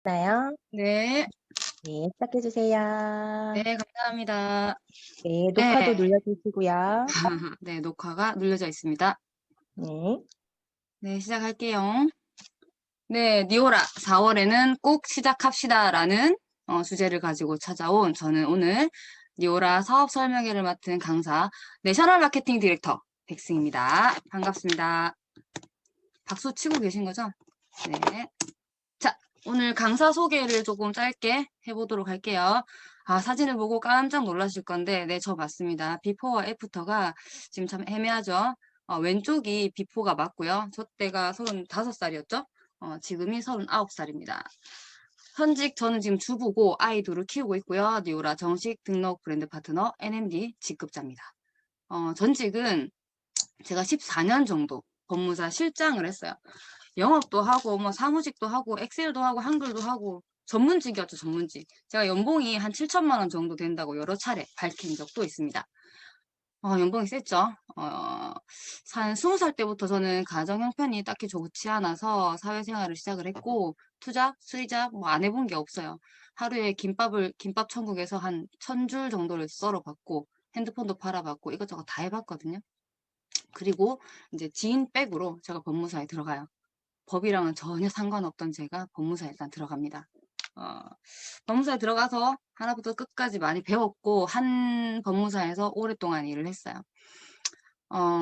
나요? 네. 네, 시작해 네, 주세요. 감사합니다. 네, 네. 녹화도 눌러 주시고요. 네, 녹화가 눌려져 있습니다. 네. 네, 시작할게요. 네, 니오라 4월에는 꼭 시작합시다라는 주제를 가지고 찾아온 저는 오늘 니오라 사업 설명회를 맡은 강사 내셔널 마케팅 디렉터 백승입니다. 반갑습니다. 박수 치고 계신 거죠? 네. 자, 오늘 강사 소개를 조금 짧게 해보도록 할게요. 아, 사진을 보고 깜짝 놀라실 건데, 네, 저 맞습니다. 비포와 애프터가 지금 참 애매하죠? 왼쪽이 비포가 맞고요. 저 때가 35살이었죠? 지금이 39살입니다. 현직 저는 지금 주부고 아이 둘을 키우고 있고요. 니오라 정식 등록 브랜드 파트너 NMD 직급자입니다. 전직은 제가 14년 정도 법무사 실장을 했어요. 영업도 하고 뭐 사무직도 하고 엑셀도 하고 한글도 하고 전문직이었죠, 전문직. 제가 연봉이 한 7천만 원 정도 된다고 여러 차례 밝힌 적도 있습니다. 연봉이 셌죠. 한 20살 때부터 저는 가정 형편이 딱히 좋지 않아서 사회생활을 시작을 했고 투잡, 수의잡 뭐 안 해본 게 없어요. 하루에 김밥 천국에서 한 1,000줄 정도를 썰어봤고 핸드폰도 팔아봤고 이것저것 다 해봤거든요. 그리고 이제 지인 백으로 제가 법무사에 들어가요. 법이랑은 전혀 상관없던 제가 법무사에 일단 들어갑니다. 어, 법무사에 들어가서 하나부터 끝까지 많이 배웠고 한 법무사에서 오랫동안 일을 했어요.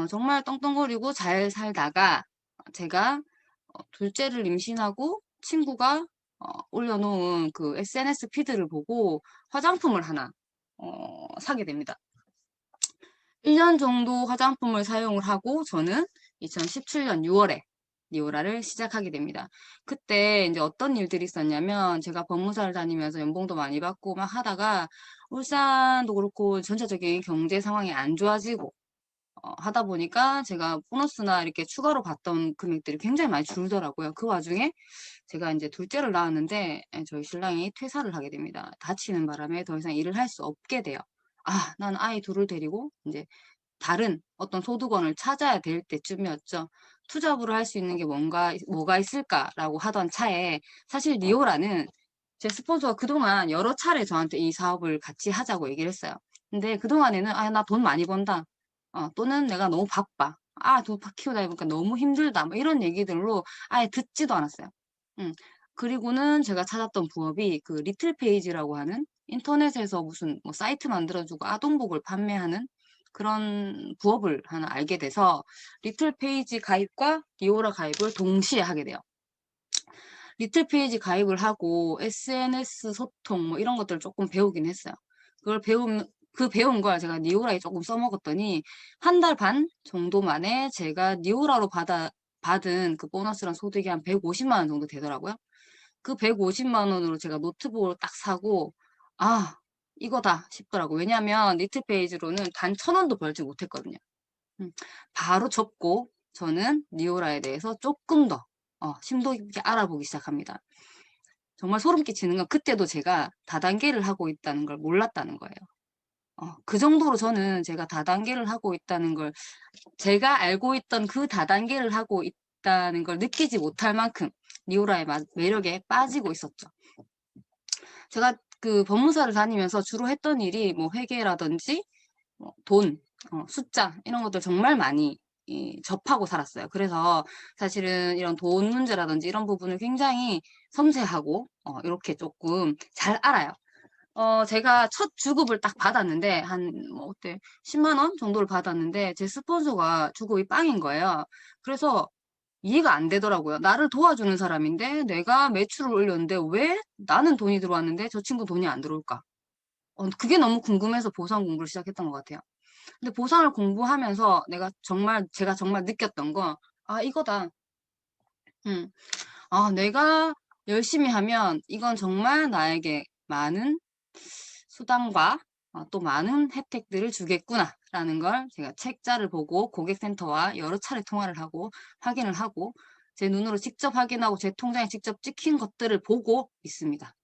정말 떵떵거리고 잘 살다가 제가 둘째를 임신하고 친구가 올려놓은 그 SNS 피드를 보고 화장품을 하나 사게 됩니다. 1년 정도 화장품을 사용을 하고 저는 2017년 6월에 니오라를 시작하게 됩니다. 그때 이제 어떤 일들이 있었냐면 제가 법무사를 다니면서 연봉도 많이 받고 막 하다가 울산도 그렇고 전체적인 경제 상황이 안 좋아지고 하다 보니까 제가 보너스나 이렇게 추가로 받던 금액들이 굉장히 많이 줄더라고요. 그 와중에 제가 이제 둘째를 낳았는데 저희 신랑이 퇴사를 하게 됩니다. 다치는 바람에 더 이상 일을 할 수 없게 돼요. 아, 난 아이 둘을 데리고 이제 다른 어떤 소득원을 찾아야 될 때쯤이었죠. 투잡으로 할 수 있는 게 뭐가 있을까라고 하던 차에 사실 니오라는 제 스폰서가 그동안 여러 차례 저한테 이 사업을 같이 하자고 얘기를 했어요. 근데 그동안에는 아, 나 돈 많이 번다. 또는 내가 너무 바빠. 아, 두 키우다 보니까 너무 힘들다. 뭐 이런 얘기들로 아예 듣지도 않았어요. 음. 그리고는 제가 찾았던 부업이 그 리틀 페이지라고 하는 인터넷에서 무슨 뭐 사이트 만들어주고 아동복을 판매하는 그런 부업을 하나 알게 돼서 리틀 페이지 가입과 디오라 가입을 동시에 하게 돼요. 리틀 페이지 가입을 하고 SNS 소통 뭐 이런 것들을 조금 배우긴 했어요. 그 배운 걸 제가 니오라에 조금 써먹었더니 한 달 반 정도 만에 제가 니오라로 받은 그 보너스랑 소득이 한 150만 원 정도 되더라고요. 그 150만 원으로 제가 노트북을 딱 사고 아, 이거다 싶더라고요. 왜냐면 리틀 페이지로는 단 1,000원도 벌지 못했거든요. 음, 바로 접고 저는 니오라에 대해서 조금 더 심도 깊게 알아보기 시작합니다. 정말 소름 끼치는 건 그때도 제가 다단계를 하고 있다는 걸 몰랐다는 거예요. 그 정도로 저는 제가 다단계를 하고 있다는 걸 제가 알고 있던 그 다단계를 하고 있다는 걸 느끼지 못할 만큼 니오라의 매력에 빠지고 있었죠. 제가 그 법무사를 다니면서 주로 했던 일이 뭐 회계라든지 돈, 숫자 이런 것들 정말 많이 접하고 살았어요. 그래서 사실은 이런 돈 문제라든지 이런 부분을 굉장히 섬세하고 이렇게 조금 잘 알아요. 제가 첫 주급을 딱 받았는데 한 뭐 어때 10만 원 정도를 받았는데 제 스폰서가 주급이 빵인 거예요. 그래서 이해가 안 되더라고요. 나를 도와주는 사람인데 내가 매출을 올렸는데 왜 나는 돈이 들어왔는데 저 친구 돈이 안 들어올까? 그게 너무 궁금해서 보상 공부를 시작했던 것 같아요. 근데 보상을 공부하면서 제가 정말 느꼈던 거, 아, 이거다. 음. 아, 내가 열심히 하면 이건 정말 나에게 많은 수당과 또 많은 혜택들을 주겠구나라는 걸 제가 책자를 보고 고객센터와 여러 차례 통화를 하고 확인을 하고 제 눈으로 직접 확인하고 제 통장에 직접 찍힌 것들을 보고 있습니다.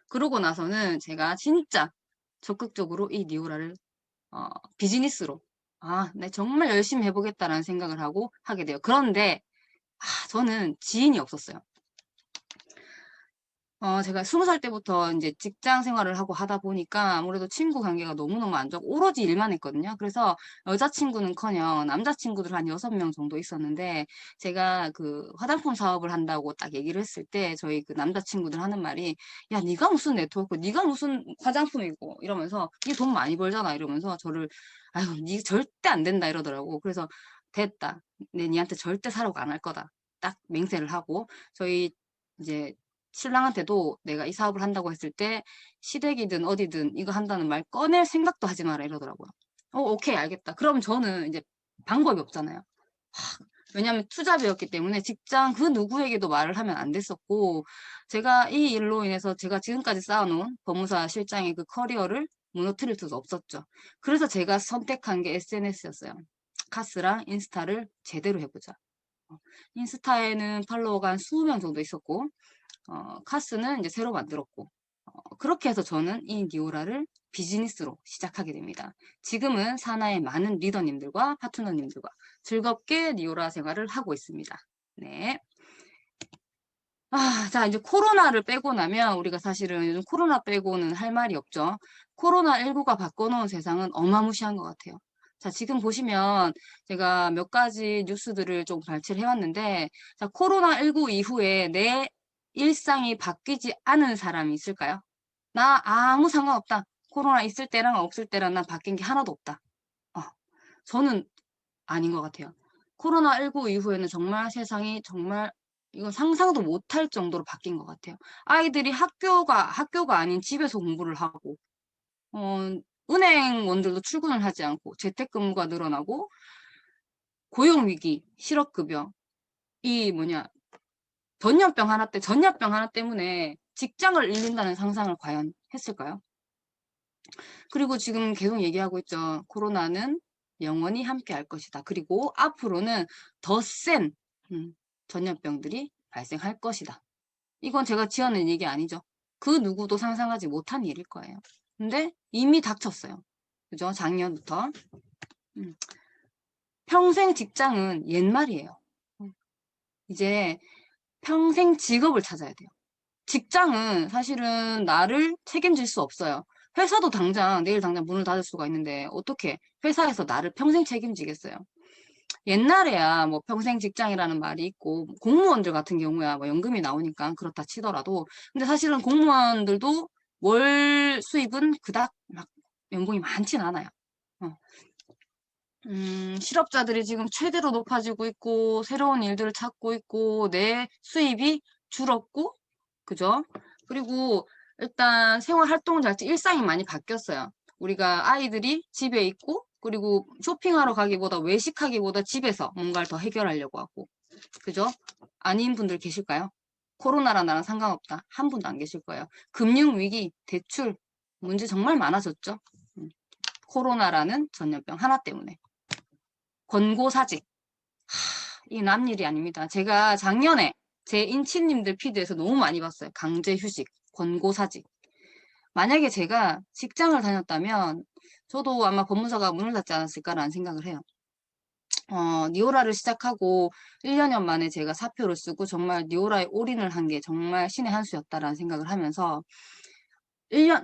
그러고 나서는 제가 진짜 적극적으로 이 니오라를 어, 비즈니스로 네, 정말 열심히 해보겠다라는 생각을 하고 하게 돼요. 그런데 저는 지인이 없었어요. 제가 20살 때부터 이제 직장 생활을 하고 하다 보니까 아무래도 친구 관계가 너무너무 안 좋고 오로지 일만 했거든요. 그래서 여자친구는커녕 남자친구들 한 6명 정도 있었는데 제가 그 화장품 사업을 한다고 딱 얘기를 했을 때 저희 그 남자친구들 하는 말이 야, 네가 무슨 네트워크, 네가 무슨 화장품이고 이러면서 네 돈 많이 벌잖아 이러면서 저를 아유, 네 절대 안 된다 이러더라고. 그래서 됐다. 내 니한테 절대 사라고 안 할 거다. 딱 맹세를 하고 저희 이제 신랑한테도 내가 이 사업을 한다고 했을 때 시댁이든 어디든 이거 한다는 말 꺼낼 생각도 하지 마라 이러더라고요. 오케이, 알겠다. 그럼 저는 이제 방법이 없잖아요. 왜냐하면 투잡이었기 때문에 직장 그 누구에게도 말을 하면 안 됐었고, 제가 이 일로 인해서 제가 지금까지 쌓아놓은 법무사 실장의 그 커리어를 무너뜨릴 수도 없었죠. 그래서 제가 선택한 게 SNS였어요. 카스랑 인스타를 제대로 해보자. 인스타에는 팔로워가 한 20명 정도 있었고, 카스는 이제 새로 만들었고, 그렇게 해서 저는 이 니오라를 비즈니스로 시작하게 됩니다. 지금은 산하의 많은 리더님들과 파트너님들과 즐겁게 니오라 생활을 하고 있습니다. 네. 자, 이제 코로나를 빼고 나면 우리가 사실은 요즘 코로나 빼고는 할 말이 없죠. 코로나19가 바꿔놓은 세상은 어마무시한 것 같아요. 자, 지금 보시면 제가 몇 가지 뉴스들을 좀 발췌를 해왔는데, 자, 코로나19 이후에 내 일상이 바뀌지 않은 사람이 있을까요? 나 아무 상관없다. 코로나 있을 때랑 없을 때랑 난 바뀐 게 하나도 없다. 어, 저는 아닌 것 같아요. 코로나19 이후에는 정말 세상이 정말 이건 상상도 못할 정도로 바뀐 것 같아요. 아이들이 학교가 아닌 집에서 공부를 하고, 어, 은행원들도 출근을 하지 않고, 재택근무가 늘어나고, 고용위기, 실업급여, 이 뭐냐, 전염병 하나 때문에 직장을 잃는다는 상상을 과연 했을까요? 그리고 지금 계속 얘기하고 있죠. 코로나는 영원히 함께 할 것이다. 그리고 앞으로는 더 센 전염병들이 발생할 것이다. 이건 제가 지어낸 얘기 아니죠. 그 누구도 상상하지 못한 일일 거예요. 근데 이미 닥쳤어요. 그죠? 작년부터. 음. 평생 직장은 옛말이에요. 이제 평생 직업을 찾아야 돼요. 직장은 사실은 나를 책임질 수 없어요. 회사도 내일 당장 문을 닫을 수가 있는데, 어떻게 회사에서 나를 평생 책임지겠어요? 옛날에야 뭐 평생 직장이라는 말이 있고, 공무원들 같은 경우야 뭐 연금이 나오니까 그렇다 치더라도, 근데 사실은 공무원들도 월 수입은 그닥 막 연봉이 많진 않아요. 어. 실업자들이 지금 최대로 높아지고 있고, 새로운 일들을 찾고 있고, 내 수입이 줄었고, 그죠? 그리고 일단 생활 활동 자체 일상이 많이 바뀌었어요. 우리가 아이들이 집에 있고, 그리고 쇼핑하러 가기보다 외식하기보다 집에서 뭔가를 더 해결하려고 하고, 그죠? 아닌 분들 계실까요? 코로나랑 나랑 상관없다. 한 분도 안 계실 거예요. 금융위기, 대출, 문제 정말 많아졌죠? 코로나라는 전염병 하나 때문에. 권고사직. 이 남일이 아닙니다. 제가 작년에 제 인치님들 피드에서 너무 많이 봤어요. 강제휴직, 권고사직. 만약에 제가 직장을 다녔다면 저도 아마 법무사가 문을 닫지 않았을까라는 생각을 해요. 니오라를 시작하고 1년여 만에 제가 사표를 쓰고 정말 니오라에 올인을 한 게 정말 신의 한 수였다라는 생각을 하면서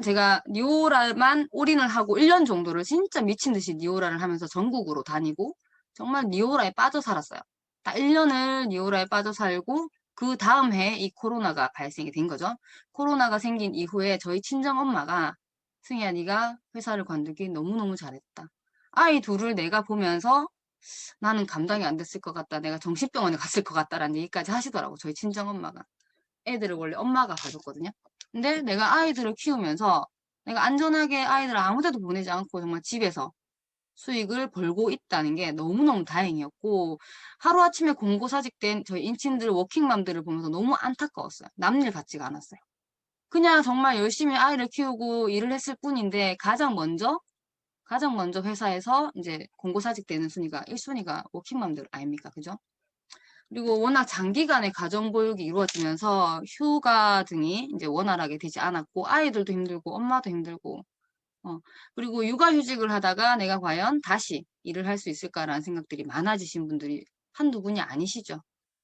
제가 니오라만 올인을 하고 1년 정도를 진짜 미친 듯이 니오라를 하면서 전국으로 다니고 정말 니오라에 빠져 살았어요. 딱 1년을 니오라에 빠져 살고 그 다음 해에 이 코로나가 발생이 된 거죠. 코로나가 생긴 이후에 저희 친정 엄마가 승희야, 네가 회사를 관두기 너무너무 잘했다. 아이 둘을 내가 보면서 나는 감당이 안 됐을 것 같다. 내가 정신병원에 갔을 것 같다라는 얘기까지 하시더라고. 저희 친정 엄마가. 애들을 원래 엄마가 봐줬거든요. 근데 내가 아이들을 키우면서 내가 안전하게 아이들을 아무 데도 보내지 않고 정말 집에서 수익을 벌고 있다는 게 너무너무 다행이었고, 하루아침에 공고사직된 저희 인친들, 워킹맘들을 보면서 너무 안타까웠어요. 남일 같지가 않았어요. 그냥 정말 열심히 아이를 키우고 일을 했을 뿐인데, 가장 먼저 회사에서 이제 공고사직되는 순위가 1순위가 워킹맘들 아닙니까? 그죠? 그리고 워낙 장기간의 가정보육이 이루어지면서 휴가 등이 이제 원활하게 되지 않았고, 아이들도 힘들고, 엄마도 힘들고, 그리고 육아휴직을 하다가 내가 과연 다시 일을 할 수 있을까라는 생각들이 많아지신 분들이 한두 분이 아니시죠.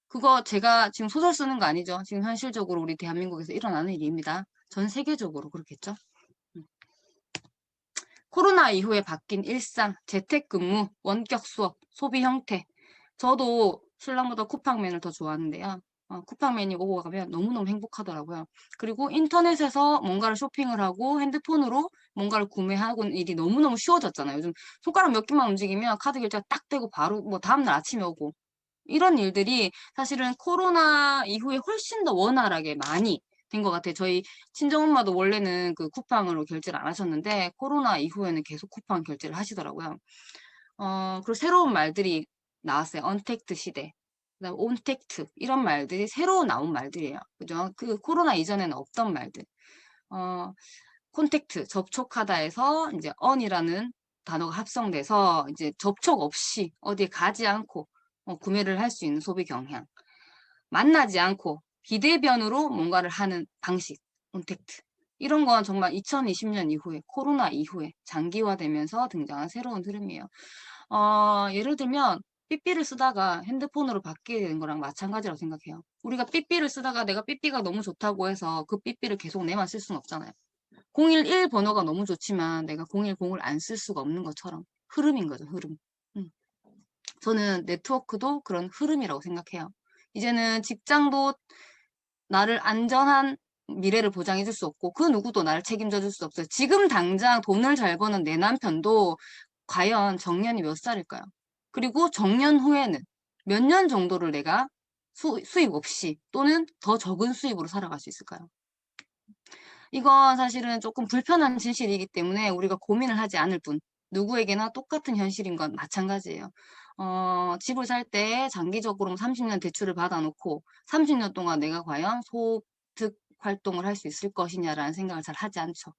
그거 제가 지금 소설 쓰는 거 아니죠. 지금 현실적으로 우리 대한민국에서 일어나는 일입니다. 전 세계적으로 그렇겠죠. 코로나 이후에 바뀐 일상, 재택근무, 원격 수업, 소비 형태. 저도 신랑보다 쿠팡맨을 더 좋아하는데요. 쿠팡맨이 오고 가면 너무너무 행복하더라고요. 그리고 인터넷에서 뭔가를 쇼핑을 하고 핸드폰으로 뭔가를 구매하고는 일이 너무너무 쉬워졌잖아요. 요즘 손가락 몇 개만 움직이면 카드 결제가 딱 되고 바로 뭐 다음날 아침에 오고. 이런 일들이 사실은 코로나 이후에 훨씬 더 원활하게 많이 된 것 같아요. 저희 친정엄마도 원래는 그 쿠팡으로 결제를 안 하셨는데 코로나 이후에는 계속 쿠팡 결제를 하시더라고요. 그리고 새로운 말들이 나왔어요. 언택트 시대, 그다음 온택트 이런 말들이 새로 나온 말들이에요. 그죠? 그 코로나 이전에는 없던 말들. 어, 콘택트 접촉하다에서 이제 on이라는 단어가 합성돼서 이제 접촉 없이 어디에 가지 않고 구매를 할 수 있는 소비 경향. 만나지 않고 비대면으로 뭔가를 하는 방식, 온택트. 이런 건 정말 2020년 이후에, 코로나 이후에 장기화되면서 등장한 새로운 흐름이에요. 예를 들면, 삐삐를 쓰다가 핸드폰으로 바뀌게 되는 거랑 마찬가지라고 생각해요. 우리가 삐삐를 쓰다가 내가 삐삐가 너무 좋다고 해서 그 삐삐를 계속 내만 쓸 수는 없잖아요. 011 번호가 너무 좋지만 내가 010을 안 쓸 수가 없는 것처럼 흐름인 거죠, 흐름. 음. 저는 네트워크도 그런 흐름이라고 생각해요. 이제는 직장도 나를 안전한 미래를 보장해 줄 수 없고 그 누구도 나를 책임져 줄 수 없어요. 지금 당장 돈을 잘 버는 내 남편도 과연 정년이 몇 살일까요? 그리고 정년 후에는 몇 년 정도를 내가 수입 없이 또는 더 적은 수입으로 살아갈 수 있을까요? 이건 사실은 조금 불편한 진실이기 때문에 우리가 고민을 하지 않을 뿐 누구에게나 똑같은 현실인 건 마찬가지예요. 집을 살 때 장기적으로 30년 대출을 받아놓고 30년 동안 내가 과연 소득 활동을 할 수 있을 것이냐라는 생각을 잘 하지 않죠.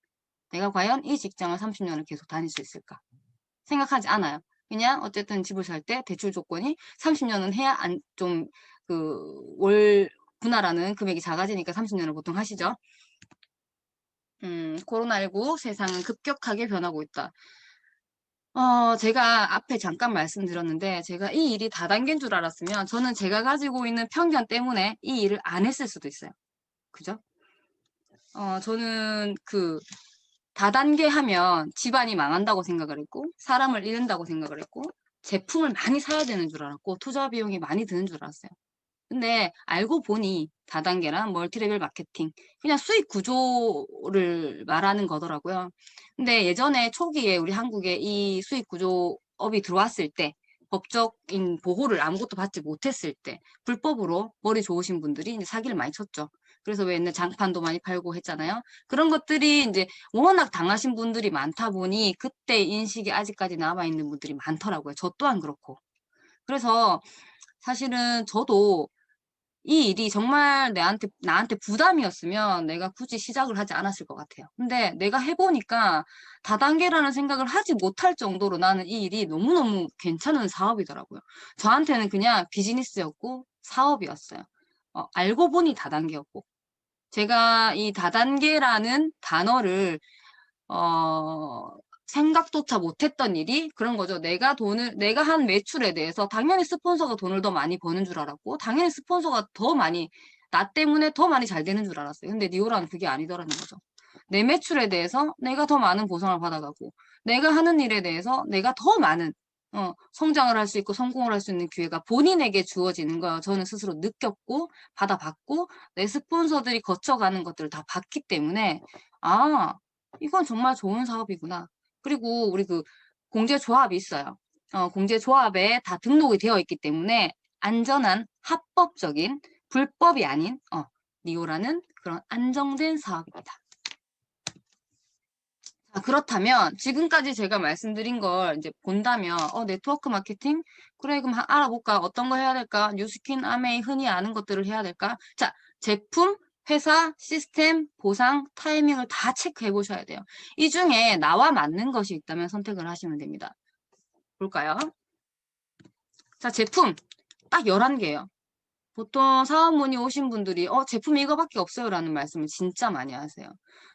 내가 과연 이 직장을 30년을 계속 다닐 수 있을까? 생각하지 않아요. 그냥 어쨌든 집을 살 때 대출 조건이 30년은 해야 좀 월 분할하는 금액이 작아지니까 30년을 보통 하시죠. 코로나19 세상은 급격하게 변하고 있다. 제가 앞에 잠깐 말씀드렸는데, 제가 이 일이 다단계인 줄 알았으면, 저는 제가 가지고 있는 편견 때문에 이 일을 안 했을 수도 있어요. 그죠? 저는 다단계 하면 집안이 망한다고 생각을 했고, 사람을 잃는다고 생각을 했고, 제품을 많이 사야 되는 줄 알았고, 투자 비용이 많이 드는 줄 알았어요. 근데 알고 보니 다단계란 멀티레벨 마케팅, 그냥 수익 구조를 말하는 거더라고요. 근데 예전에 초기에 우리 한국에 이 수익 구조업이 들어왔을 때 법적인 보호를 아무것도 받지 못했을 때 불법으로 머리 좋으신 분들이 이제 사기를 많이 쳤죠. 그래서 왜 옛날 장판도 많이 팔고 했잖아요. 그런 것들이 이제 워낙 당하신 분들이 많다 보니 그때 인식이 아직까지 남아있는 분들이 많더라고요. 저 또한 그렇고. 그래서 사실은 저도 이 일이 정말 나한테 부담이었으면 내가 굳이 시작을 하지 않았을 것 같아요. 근데 내가 해보니까 다단계라는 생각을 하지 못할 정도로 나는 이 일이 너무너무 괜찮은 사업이더라고요. 저한테는 그냥 비즈니스였고 사업이었어요. 알고 보니 다단계였고. 제가 이 다단계라는 단어를 어, 생각조차 못했던 일이 그런 거죠. 내가 한 매출에 대해서 당연히 스폰서가 돈을 더 많이 버는 줄 알았고, 당연히 스폰서가 나 때문에 더 많이 잘 되는 줄 알았어요. 근데 니오라는 그게 아니더라는 거죠. 내 매출에 대해서 내가 더 많은 보상을 받아가고, 내가 하는 일에 대해서 내가 더 많은, 성장을 할 수 있고 성공을 할 수 있는 기회가 본인에게 주어지는 거 저는 스스로 느꼈고, 받아봤고, 내 스폰서들이 거쳐가는 것들을 다 봤기 때문에, 아, 이건 정말 좋은 사업이구나. 그리고 우리 공제조합이 있어요. 공제조합에 다 등록이 되어 있기 때문에 안전한 합법적인 불법이 아닌 니오라는 그런 안정된 사업입니다. 자, 그렇다면 지금까지 제가 말씀드린 걸 이제 본다면 네트워크 마케팅? 그래 그럼 알아볼까? 어떤 거 해야 될까? 뉴스킨, 아메이 흔히 아는 것들을 해야 될까? 자, 제품, 회사, 시스템, 보상, 타이밍을 다 체크해 보셔야 돼요. 이 중에 나와 맞는 것이 있다면 선택을 하시면 됩니다. 볼까요? 자, 제품 딱 11개예요. 보통 사업 문의 오신 분들이 제품이 이거밖에 없어요 라는 말씀을 진짜 많이 하세요.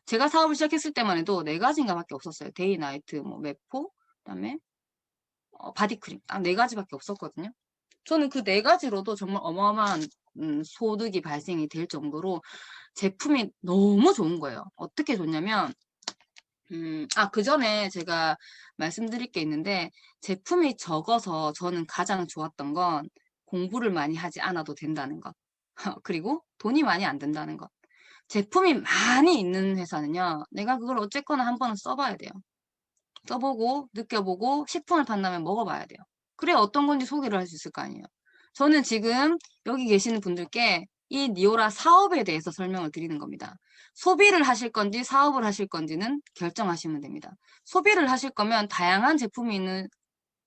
제가 사업을 시작했을 때만 해도 4가지인가 밖에 없었어요. 데이, 나이트, 뭐 메포, 그다음에 바디크림 딱 4가지밖에 없었거든요. 저는 그 네 가지로도 정말 어마어마한 소득이 발생이 될 정도로 제품이 너무 좋은 거예요. 어떻게 좋냐면 그전에 제가 말씀드릴 게 있는데 제품이 적어서 저는 가장 좋았던 건 공부를 많이 하지 않아도 된다는 것. 그리고 돈이 많이 안 든다는 것. 제품이 많이 있는 회사는요. 내가 그걸 어쨌거나 한 번은 써봐야 돼요. 써보고 느껴보고 식품을 판다면 먹어봐야 돼요. 그래야 어떤 건지 소개를 할 수 있을 거 아니에요. 저는 지금 여기 계시는 분들께 이 니오라 사업에 대해서 설명을 드리는 겁니다. 소비를 하실 건지 사업을 하실 건지는 결정하시면 됩니다. 소비를 하실 거면 다양한 제품이 있는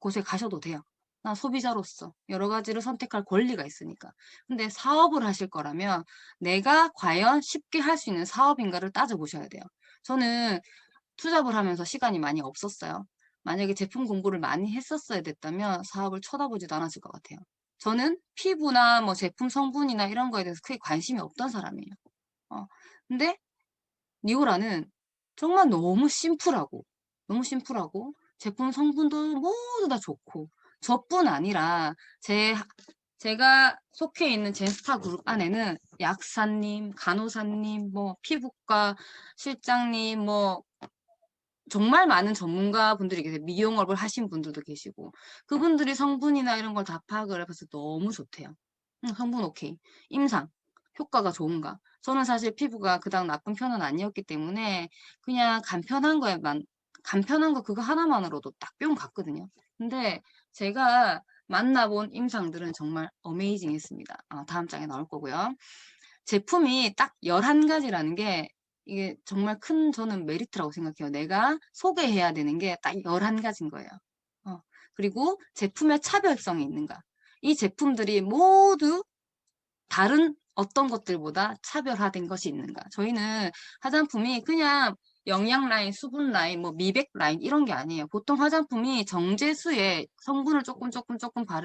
곳에 가셔도 돼요. 나 소비자로서 여러 가지를 선택할 권리가 있으니까. 근데 사업을 하실 거라면 내가 과연 쉽게 할 수 있는 사업인가를 따져보셔야 돼요. 저는 투잡을 하면서 시간이 많이 없었어요. 만약에 제품 공부를 많이 했었어야 됐다면 사업을 쳐다보지도 않았을 것 같아요. 저는 피부나 뭐 제품 성분이나 이런 거에 대해서 크게 관심이 없던 사람이에요. 근데 니오라는 정말 너무 심플하고 제품 성분도 모두 다 좋고 저뿐 아니라 제가 속해 있는 제스타 그룹 안에는 약사님, 간호사님, 뭐 피부과 실장님, 뭐 정말 많은 전문가분들이 계세요. 미용업을 하신 분들도 계시고 그분들이 성분이나 이런 걸 다 파악을 해봐서 너무 좋대요. 성분 오케이. 임상 효과가 좋은가. 저는 사실 피부가 그닥 나쁜 편은 아니었기 때문에 그냥 간편한 거 그거 하나만으로도 딱 뿅 갔거든요. 근데 제가 만나본 임상들은 정말 어메이징했습니다. 다음 장에 나올 거고요. 제품이 딱 11가지라는 게 이게 정말 큰 저는 메리트라고 생각해요. 내가 소개해야 되는 게 딱 11가지인 거예요. 그리고 제품의 차별성이 있는가. 이 제품들이 모두 다른 어떤 것들보다 차별화된 것이 있는가. 저희는 화장품이 그냥 영양 라인, 수분 라인, 뭐 미백 라인 이런 게 아니에요. 보통 화장품이 정제수에 성분을 조금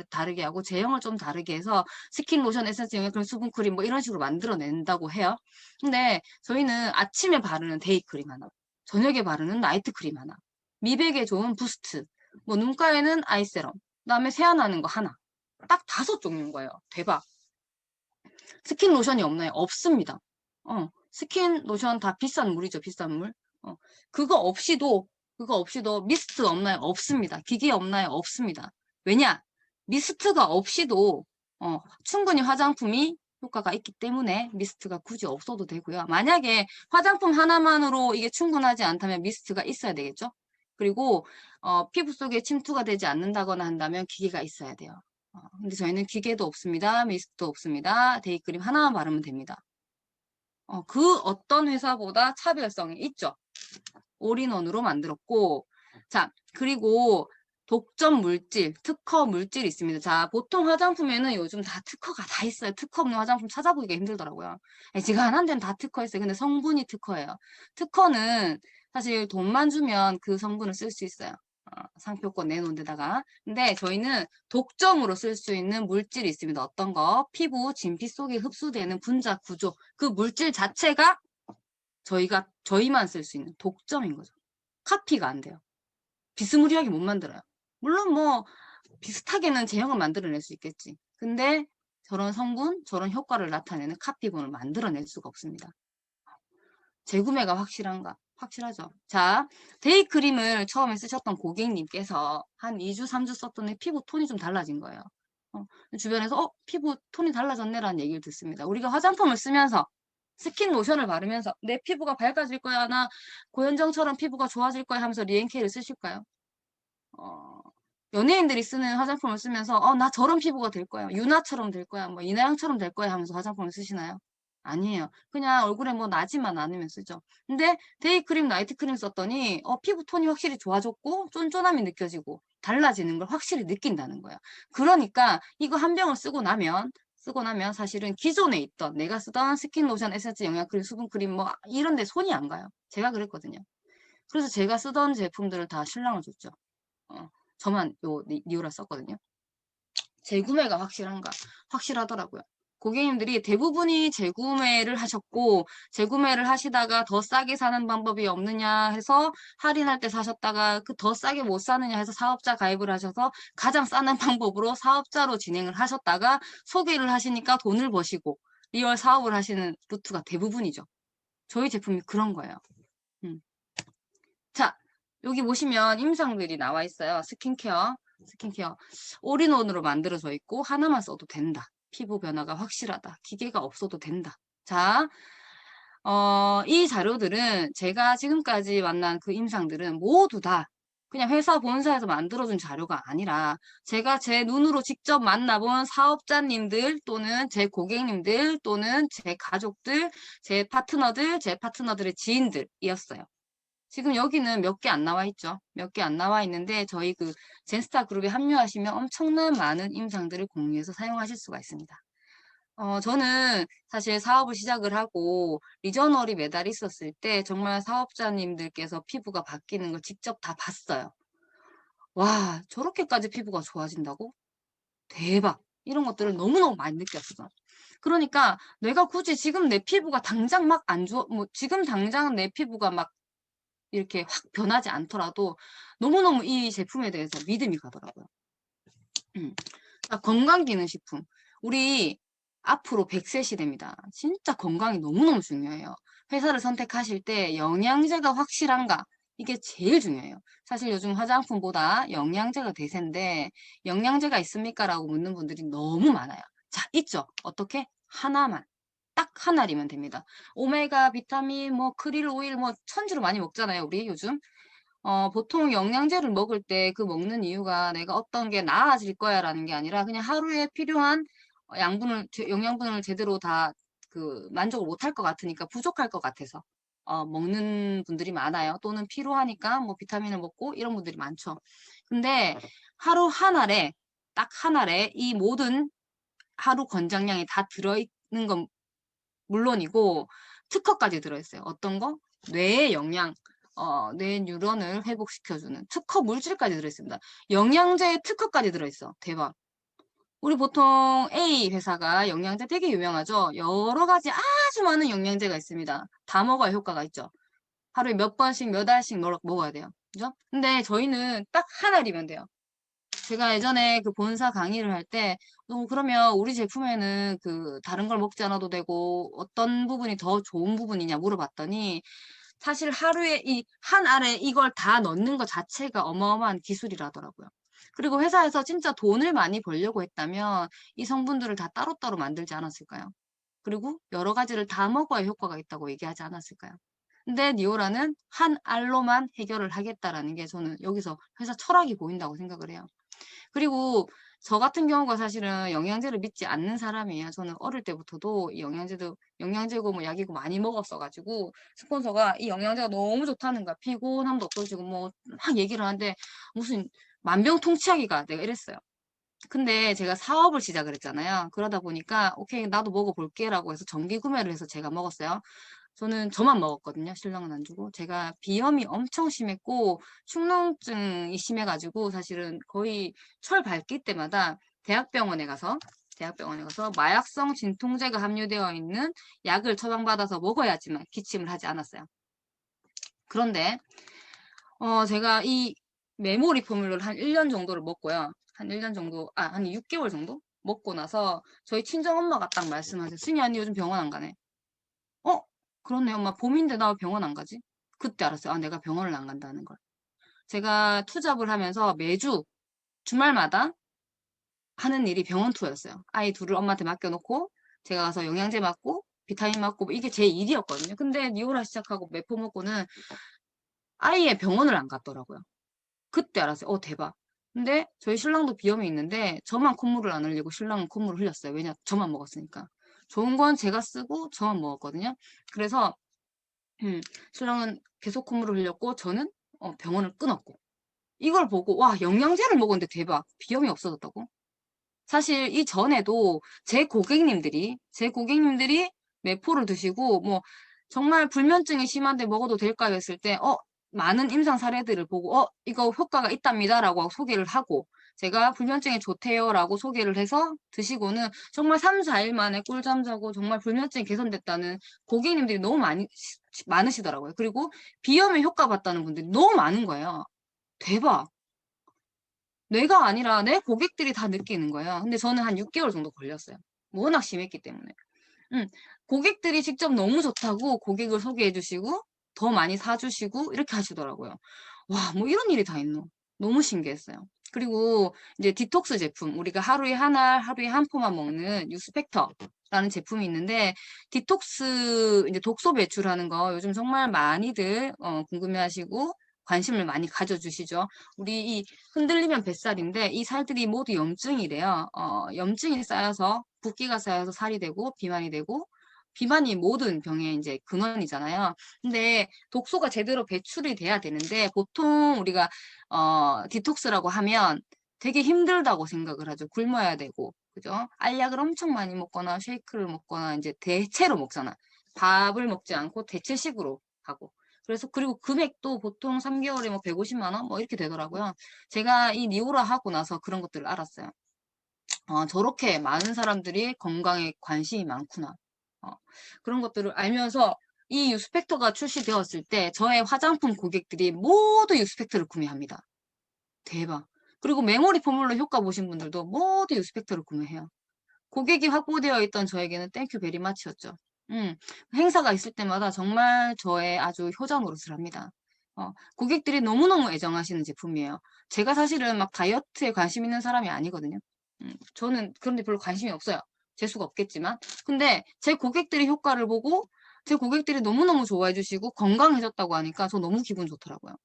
다르게 하고 제형을 좀 다르게 해서 스킨, 로션, 에센스, 영양크림, 수분 크림 뭐 이런 식으로 만들어낸다고 해요. 근데 저희는 아침에 바르는 데이크림 하나, 저녁에 바르는 나이트 크림 하나, 미백에 좋은 부스트, 뭐 눈가에는 아이세럼, 그다음에 세안하는 거 하나. 딱 5종류인 거예요. 대박. 스킨 로션이 없나요? 없습니다. 스킨 로션 다 비싼 물이죠, 비싼 물. 그거 없이도, 미스트 없나요? 없습니다. 기계 없나요? 없습니다. 왜냐? 미스트가 없이도, 충분히 화장품이 효과가 있기 때문에 미스트가 굳이 없어도 되고요. 만약에 화장품 하나만으로 이게 충분하지 않다면 미스트가 있어야 되겠죠? 그리고, 피부 속에 침투가 되지 않는다거나 한다면 기계가 있어야 돼요. 근데 저희는 기계도 없습니다. 미스트도 없습니다. 데이크림 하나만 바르면 됩니다. 그 어떤 회사보다 차별성이 있죠. 올인원으로 만들었고, 자, 그리고 독점 물질, 특허 물질이 있습니다. 자, 보통 화장품에는 요즘 다 특허가 다 있어요. 특허 없는 화장품 찾아보기가 힘들더라고요. 지가 한 데는 다 특허했어요. 근데 성분이 특허예요. 특허는 사실 돈만 주면 그 성분을 쓸 수 있어요. 상표권 내놓은 데다가. 근데 저희는 독점으로 쓸 수 있는 물질이 있습니다. 어떤 거? 피부 진피 속에 흡수되는 분자 구조. 그 물질 자체가 저희만 쓸 수 있는 독점인 거죠. 카피가 안 돼요. 비스무리하게 못 만들어요. 물론 뭐 비슷하게는 제형을 만들어낼 수 있겠지. 근데 저런 성분, 저런 효과를 나타내는 카피본을 만들어낼 수가 없습니다. 재구매가 확실한가? 확실하죠. 자, 데이크림을 처음에 쓰셨던 고객님께서 한 2주, 3주 썼더니 피부 톤이 좀 달라진 거예요. 주변에서 피부 톤이 달라졌네라는 얘기를 듣습니다. 우리가 화장품을 쓰면서 스킨 로션을 바르면서 내 피부가 밝아질 거야, 나 고현정처럼 피부가 좋아질 거야 하면서 리앤케이를 쓰실까요? 연예인들이 쓰는 화장품을 쓰면서 나 저런 피부가 될 거야, 유나처럼 될 거야, 뭐 이나영처럼 될 거야 하면서 화장품을 쓰시나요? 아니에요. 그냥 얼굴에 뭐 나지만 않으면 쓰죠. 근데 데이크림, 나이트크림 썼더니 피부 톤이 확실히 좋아졌고 쫀쫀함이 느껴지고 달라지는 걸 확실히 느낀다는 거예요. 그러니까 이거 한 병을 쓰고 나면 사실은 기존에 있던 내가 쓰던 스킨, 로션, 에센스, 영양크림, 수분크림 뭐 이런 데 손이 안 가요. 제가 그랬거든요. 그래서 제가 쓰던 제품들을 다 신랑을 줬죠. 저만 니오라 썼거든요. 재구매가 확실한가? 확실하더라고요. 고객님들이 대부분이 재구매를 하셨고, 재구매를 하시다가 더 싸게 사는 방법이 없느냐 해서 할인할 때 사셨다가 그 더 싸게 못 사느냐 해서 사업자 가입을 하셔서 가장 싸는 방법으로 사업자로 진행을 하셨다가 소개를 하시니까 돈을 버시고 리얼 사업을 하시는 루트가 대부분이죠. 저희 제품이 그런 거예요. 자, 여기 보시면 임상들이 나와 있어요. 스킨케어. 올인원으로 만들어져 있고 하나만 써도 된다. 피부 변화가 확실하다. 기계가 없어도 된다. 자, 이 자료들은 제가 지금까지 만난 그 임상들은 모두 다 그냥 회사 본사에서 만들어준 자료가 아니라 제가 제 눈으로 직접 만나본 사업자님들 또는 제 고객님들 또는 제 가족들, 제 파트너들, 제 파트너들의 지인들이었어요. 지금 여기는 몇 개 안 나와 있죠. 몇 개 안 나와 있는데 저희 그 젠스타 그룹에 합류하시면 엄청난 많은 임상들을 공유해서 사용하실 수가 있습니다. 저는 사실 사업을 시작을 하고 리저널이 매달 있었을 때 정말 사업자님들께서 피부가 바뀌는 걸 직접 다 봤어요. 와, 저렇게까지 피부가 좋아진다고? 대박. 이런 것들을 너무너무 많이 느꼈어. 그러니까 내가 굳이 지금 내 피부가 당장 막 안 좋아, 뭐 지금 당장은 내 피부가 막 이렇게 확 변하지 않더라도 너무너무 이 제품에 대해서 믿음이 가더라고요. 자, 건강기능식품. 우리 앞으로 100세 시대입니다. 진짜 건강이 너무너무 중요해요. 회사를 선택하실 때 영양제가 확실한가? 이게 제일 중요해요. 사실 요즘 화장품보다 영양제가 대세인데 영양제가 있습니까? 라고 묻는 분들이 너무 많아요. 자, 있죠. 어떻게? 하나만. 딱 하나리면 됩니다. 오메가, 비타민, 뭐 크릴 오일, 뭐 천지로 많이 먹잖아요. 우리 요즘. 보통 영양제를 먹을 때 그 먹는 이유가 내가 어떤 게 나아질 거야라는 게 아니라 그냥 하루에 필요한 영양분을 제대로 다 그 만족을 못할 것 같으니까 부족할 것 같아서 먹는 분들이 많아요. 또는 필요하니까 뭐 비타민을 먹고 이런 분들이 많죠. 근데 하루 한 알에 딱 한 알에 이 모든 하루 권장량이 다 들어있는 건 물론이고 특허까지 들어있어요. 어떤 거? 뇌의 영양, 뇌 뉴런을 회복시켜주는 특허 물질까지 들어있습니다. 영양제에 특허까지 들어있어. 대박. 우리 보통 A 회사가 영양제 되게 유명하죠. 여러 가지 아주 많은 영양제가 있습니다. 다 먹어야 효과가 있죠. 하루에 몇 번씩 몇 알씩 먹어야 돼요. 그죠? 근데 저희는 딱 한 알이면 돼요. 제가 예전에 그 본사 강의를 할 때, 그러면 우리 제품에는 그 다른 걸 먹지 않아도 되고 어떤 부분이 더 좋은 부분이냐 물어봤더니 사실 하루에 이 한 알에 이걸 다 넣는 것 자체가 어마어마한 기술이라더라고요. 그리고 회사에서 진짜 돈을 많이 벌려고 했다면 이 성분들을 다 따로따로 만들지 않았을까요? 그리고 여러 가지를 다 먹어야 효과가 있다고 얘기하지 않았을까요? 근데 니오라는 한 알로만 해결을 하겠다라는 게 저는 여기서 회사 철학이 보인다고 생각을 해요. 그리고 저 같은 경우가 사실은 영양제를 믿지 않는 사람이에요. 저는 어릴 때부터도 이 영양제고 뭐 약이고 많이 먹었어가지고 스폰서가 이 영양제가 너무 좋다는 거야. 피곤함도 없어지고 뭐 막 얘기를 하는데 무슨 만병통치약이가 내가 이랬어요. 근데 제가 사업을 시작을 했잖아요. 그러다 보니까 오케이 나도 먹어볼게라고 해서 정기 구매를 해서 제가 먹었어요. 저는 저만 먹었거든요. 신랑은 안 주고. 제가 비염이 엄청 심했고 축농증이 심해가지고 사실은 거의 철 밝기 때마다 대학병원에 가서 마약성 진통제가 함유되어 있는 약을 처방받아서 먹어야지만 기침을 하지 않았어요. 그런데 제가 이 메모리 포뮬러를 한 1년 정도를 먹고요. 한 1년 정도, 한 6개월 정도 먹고 나서 저희 친정엄마가 딱 말씀하세요. 승희 언니 요즘 병원 안 가네. 그렇네, 엄마. 봄인데 나 왜 병원 안 가지? 그때 알았어요. 내가 병원을 안 간다는 걸. 제가 투잡을 하면서 매주 주말마다 하는 일이 병원 투어였어요. 아이 둘을 엄마한테 맡겨놓고 제가 가서 영양제 맞고 비타민 맞고 뭐 이게 제 일이었거든요. 근데 니오라 시작하고 메포 먹고는 아예 병원을 안 갔더라고요. 그때 알았어요. 대박. 근데 저희 신랑도 비염이 있는데 저만 콧물을 안 흘리고 신랑은 콧물을 흘렸어요. 왜냐? 저만 먹었으니까. 좋은 건 제가 쓰고 저만 먹었거든요. 그래서 신랑은 계속 콧물을 흘렸고 저는 병원을 끊었고 이걸 보고 와 영양제를 먹었는데 대박 비염이 없어졌다고? 사실 이전에도 제 고객님들이 메포를 드시고 뭐 정말 불면증이 심한데 먹어도 될까요 했을 때 많은 임상 사례들을 보고 이거 효과가 있답니다라고 소개를 하고 제가 불면증에 좋대요라고 소개를 해서 드시고는 정말 3-4일 만에 꿀잠 자고 정말 불면증이 개선됐다는 고객님들이 너무 많으시더라고요. 그리고 비염에 효과 봤다는 분들이 너무 많은 거예요. 대박. 뇌가 아니라 내 고객들이 다 느끼는 거예요. 근데 저는 한 6개월 정도 걸렸어요. 워낙 심했기 때문에. 음. 고객들이 직접 너무 좋다고 고객을 소개해 주시고 더 많이 사 주시고 이렇게 하시더라고요. 와, 뭐 이런 일이 다 있노. 너무 신기했어요. 그리고 이제 디톡스 제품, 우리가 하루에 하나, 하루에 한 포만 먹는 유스펙터라는 제품이 있는데, 디톡스 이제 독소 배출하는 거 요즘 정말 많이들 궁금해하시고 관심을 많이 가져주시죠. 우리 이 흔들리면 뱃살인데 이 살들이 모두 염증이래요. 염증이 쌓여서 붓기가 쌓여서 살이 되고 비만이 되고, 비만이 모든 병의 이제 근원이잖아요. 근데 독소가 제대로 배출이 돼야 되는데 보통 우리가 디톡스라고 하면 되게 힘들다고 생각을 하죠. 굶어야 되고, 그죠? 알약을 엄청 많이 먹거나 쉐이크를 먹거나 이제 대체로 먹잖아. 밥을 먹지 않고 대체식으로 하고. 그래서 그리고 금액도 보통 3개월에 뭐 150만 원 뭐 이렇게 되더라고요. 제가 이 니오라 하고 나서 그런 것들을 알았어요. 저렇게 많은 사람들이 건강에 관심이 많구나. 어, 그런 것들을 알면서 이 유스펙터가 출시되었을 때 저의 화장품 고객들이 모두 유스펙터를 구매합니다. 대박. 그리고 메모리 포뮬러 효과 보신 분들도 모두 유스펙터를 구매해요. 고객이 확보되어 있던 저에게는 땡큐 베리 마치였죠. 행사가 있을 때마다 정말 저의 아주 효자 노릇을 합니다. 고객들이 너무너무 애정하시는 제품이에요. 제가 사실은 막 다이어트에 관심 있는 사람이 아니거든요. 저는 그런데 별로 관심이 없어요. 재수가 없겠지만. 근데 제 고객들이 효과를 보고 제 고객들이 너무너무 좋아해 주시고 건강해졌다고 하니까 저 너무 기분 좋더라고요.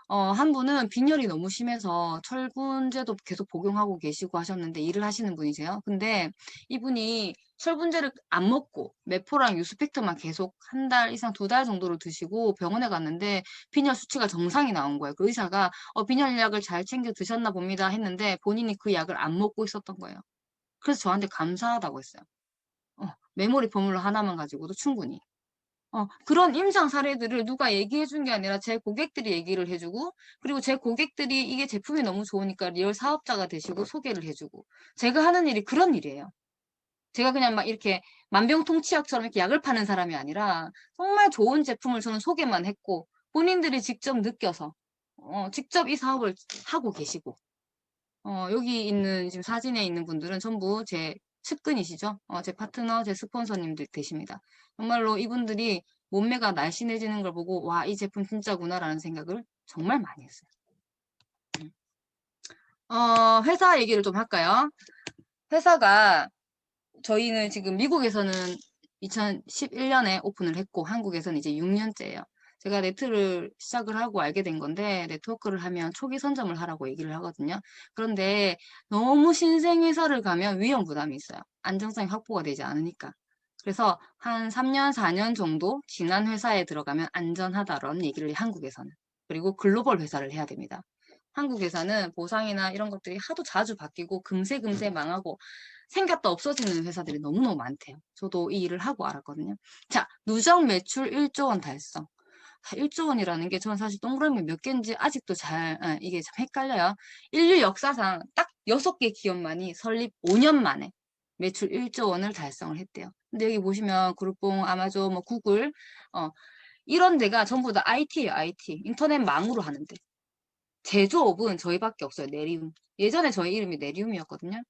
한 분은 빈혈이 너무 심해서 철분제도 계속 복용하고 계시고 하셨는데 일을 하시는 분이세요. 근데 이분이 철분제를 안 먹고 메포랑 유스펙트만 계속 한 달 이상 2달 정도를 드시고 병원에 갔는데 빈혈 수치가 정상이 나온 거예요. 그 의사가 빈혈 약을 잘 챙겨 드셨나 봅니다 했는데 본인이 그 약을 안 먹고 있었던 거예요. 그래서 저한테 감사하다고 했어요. 메모리 포뮬러 하나만 가지고도 충분히. 그런 임상 사례들을 누가 얘기해 준 게 아니라 제 고객들이 얘기를 해 주고, 그리고 제 고객들이 이게 제품이 너무 좋으니까 리얼 사업자가 되시고 소개를 해 주고. 제가 하는 일이 그런 일이에요. 제가 그냥 막 이렇게 만병통치약처럼 이렇게 약을 파는 사람이 아니라 정말 좋은 제품을 저는 소개만 했고 본인들이 직접 느껴서 직접 이 사업을 하고 계시고, 여기 있는 지금 사진에 있는 분들은 전부 제 측근이시죠. 제 파트너, 제 스폰서님들 되십니다. 정말로 이분들이 몸매가 날씬해지는 걸 보고 와, 이 제품 진짜구나라는 생각을 정말 많이 했어요. 회사 얘기를 좀 할까요? 회사가 저희는 지금 미국에서는 2011년에 오픈을 했고 한국에서는 이제 6년째예요. 제가 네트를 시작을 하고 알게 된 건데 네트워크를 하면 초기 선점을 하라고 얘기를 하거든요. 그런데 너무 신생 회사를 가면 위험 부담이 있어요. 안정성이 확보가 되지 않으니까. 그래서 한 3년, 4년 정도 지난 회사에 들어가면 안전하다라는 얘기를 해요, 한국에서는. 그리고 글로벌 회사를 해야 됩니다. 한국 회사는 보상이나 이런 것들이 하도 자주 바뀌고 금세 망하고 생겼다 없어지는 회사들이 너무너무 많대요. 저도 이 일을 하고 알았거든요. 자, 누적 매출 1조 원 달성. 1조 원이라는 게 저는 사실 동그라미 몇 개인지 아직도 이게 참 헷갈려요. 인류 역사상 딱 6개 기업만이 설립 5년 만에 매출 1조 원을 달성을 했대요. 근데 여기 보시면 그룹봉, 아마존, 뭐 구글, 이런 데가 전부 다 IT예요, IT. 인터넷망으로 하는데. 제조업은 저희밖에 없어요, 네리움. 예전에 저희 이름이 네리움이었거든요.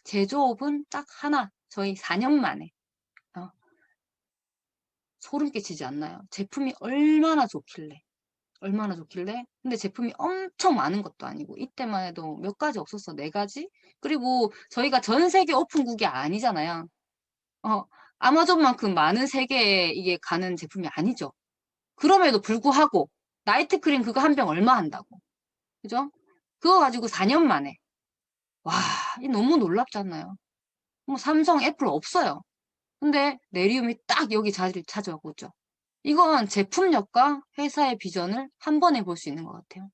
제조업은 딱 하나, 저희 4년 만에. 어, 소름 끼치지 않나요? 제품이 얼마나 좋길래. 얼마나 좋길래? 근데 제품이 엄청 많은 것도 아니고, 이때만 해도 몇 가지 없었어, 4가지? 그리고 저희가 전 세계 오픈국이 아니잖아요. 어, 아마존만큼 많은 세계에 이게 가는 제품이 아니죠. 그럼에도 불구하고, 나이트크림 그거 한 병 얼마 한다고. 그죠? 그거 가지고 4년 만에. 와, 이 너무 놀랍지 않나요? 뭐 삼성, 애플 없어요. 근데 네리움이 딱 여기 자리를 차지하고 있죠. 이건 제품력과 회사의 비전을 한 번에 볼 수 있는 것 같아요.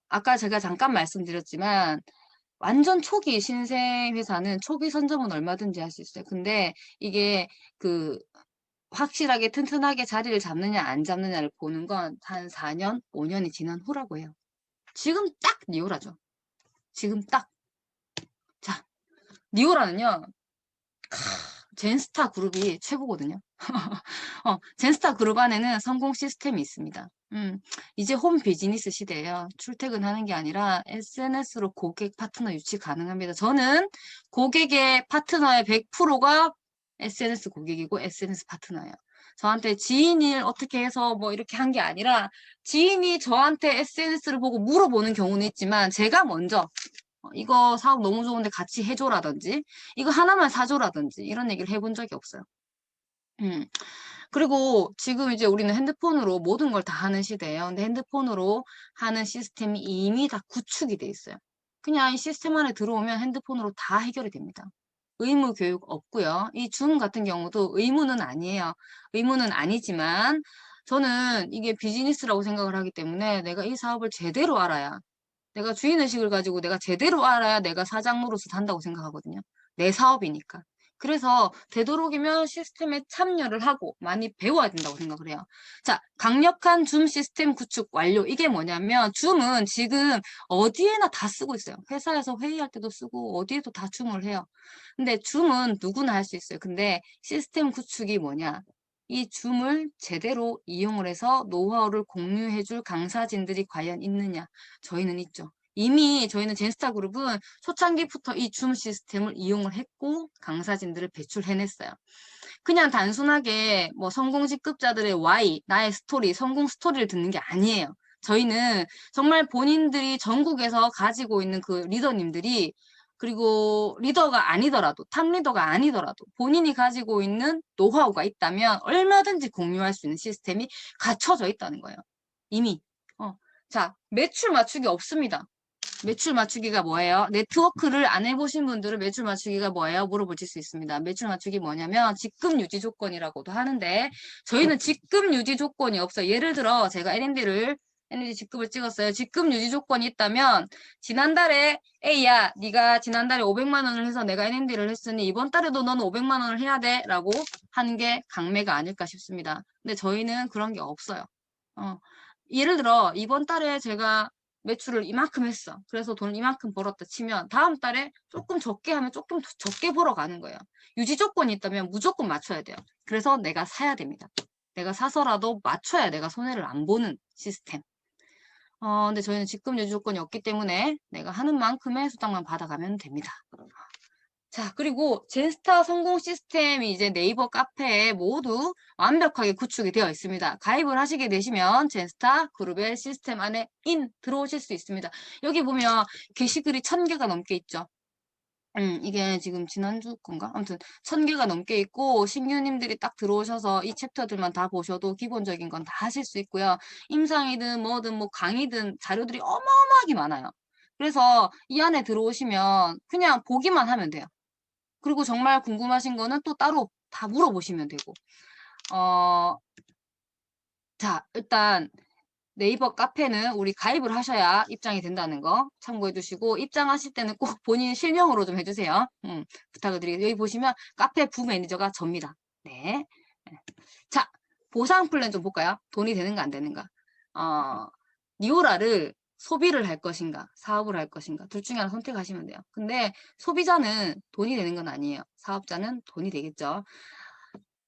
아까 제가 잠깐 말씀드렸지만 완전 초기 신생 회사는 초기 선점은 얼마든지 할 수 있어요. 근데 이게 그 확실하게 튼튼하게 자리를 잡느냐 안 잡느냐를 보는 건 한 4년, 5년이 지난 후라고 해요. 지금 딱 니오라죠. 지금 딱. 자, 니오라는요. 젠스타 그룹이 최고거든요. 젠스타 그룹 안에는 성공 시스템이 있습니다. 이제 홈 비즈니스 시대예요. 출퇴근하는 게 아니라 SNS로 고객 파트너 유치 가능합니다. 저는 고객의 파트너의 100%가 SNS 고객이고 SNS 파트너예요. 저한테 지인이 어떻게 해서 뭐 이렇게 한 게 아니라 지인이 저한테 SNS를 보고 물어보는 경우는 있지만 제가 먼저 이거 사업 너무 좋은데 같이 해줘라든지 이거 하나만 사줘라든지 이런 얘기를 해본 적이 없어요. 그리고 지금 이제 우리는 핸드폰으로 모든 걸 다 하는 시대예요. 근데 핸드폰으로 하는 시스템이 이미 다 구축이 돼 있어요. 그냥 이 시스템 안에 들어오면 핸드폰으로 다 해결이 됩니다. 의무 교육 없고요. 이 줌 같은 경우도 의무는 아니에요. 의무는 아니지만 저는 이게 비즈니스라고 생각을 하기 때문에 내가 이 사업을 제대로 알아야 내가 주인의식을 가지고 내가 제대로 알아야 내가 사장 노릇을 한다고 생각하거든요. 내 사업이니까. 그래서 되도록이면 시스템에 참여를 하고 많이 배워야 된다고 생각을 해요. 자, 강력한 줌 시스템 구축 완료. 이게 뭐냐면 줌은 지금 어디에나 다 쓰고 있어요. 회사에서 회의할 때도 쓰고 어디에도 다 줌을 해요. 근데 줌은 누구나 할 수 있어요. 근데 시스템 구축이 뭐냐? 이 줌을 제대로 이용을 해서 노하우를 공유해줄 강사진들이 과연 있느냐? 저희는 있죠. 이미 저희는 젠스타 그룹은 초창기부터 이 줌 시스템을 이용을 했고 강사진들을 배출해냈어요. 그냥 단순하게 뭐 성공 직급자들의 Y, 나의 스토리, 성공 스토리를 듣는 게 아니에요. 저희는 정말 본인들이 전국에서 가지고 있는 그 리더님들이 그리고 리더가 아니더라도 탑 리더가 아니더라도 본인이 가지고 있는 노하우가 있다면 얼마든지 공유할 수 있는 시스템이 갖춰져 있다는 거예요. 이미. 자, 매출 맞추기 없습니다. 매출 맞추기가 뭐예요? 네트워크를 안 해보신 분들은 매출 맞추기가 뭐예요? 물어보실 수 있습니다. 매출 맞추기 뭐냐면 직급 유지 조건이라고도 하는데 저희는 직급 유지 조건이 없어요. 예를 들어 제가 NMD 직급을 찍었어요. 직급 유지 조건이 있다면 지난달에 A야 네가 지난달에 500만 원을 해서 내가 NMD를 했으니 이번 달에도 너는 500만 원을 해야 돼 라고 하는 게 강매가 아닐까 싶습니다. 근데 저희는 그런 게 없어요. 예를 들어 이번 달에 제가 매출을 이만큼 했어. 그래서 돈을 이만큼 벌었다 치면 다음 달에 조금 적게 하면 조금 적게 벌어가는 거예요. 유지 조건이 있다면 무조건 맞춰야 돼요. 그래서 내가 사야 됩니다. 내가 사서라도 맞춰야 내가 손해를 안 보는 시스템. 근데 저희는 직급 유지 조건이 없기 때문에 내가 하는 만큼의 수당만 받아가면 됩니다. 자, 그리고 젠스타 성공 시스템이 이제 네이버 카페에 모두 완벽하게 구축이 되어 있습니다. 가입을 하시게 되시면 젠스타 그룹의 시스템 안에 들어오실 수 있습니다. 여기 보면 게시글이 1000개가 넘게 있죠. 이게 지금 지난주 건가? 아무튼 1000개가 넘게 있고 신규님들이 딱 들어오셔서 이 챕터들만 다 보셔도 기본적인 건 다 하실 수 있고요. 임상이든 뭐든 뭐 강의든 자료들이 어마어마하게 많아요. 그래서 이 안에 들어오시면 그냥 보기만 하면 돼요. 그리고 정말 궁금하신 거는 또 따로 다 물어보시면 되고. 자, 일단 네이버 카페는 우리 가입을 하셔야 입장이 된다는 거 참고해 주시고 입장하실 때는 꼭 본인 실명으로 좀 해주세요. 부탁을 드리겠습니다. 여기 보시면 카페 부매니저가 접니다. 네. 자, 보상 플랜 좀 볼까요? 돈이 되는가 안 되는가. 니오라를 소비를 할 것인가, 사업을 할 것인가, 둘 중에 하나 선택하시면 돼요. 근데 소비자는 돈이 되는 건 아니에요. 사업자는 돈이 되겠죠.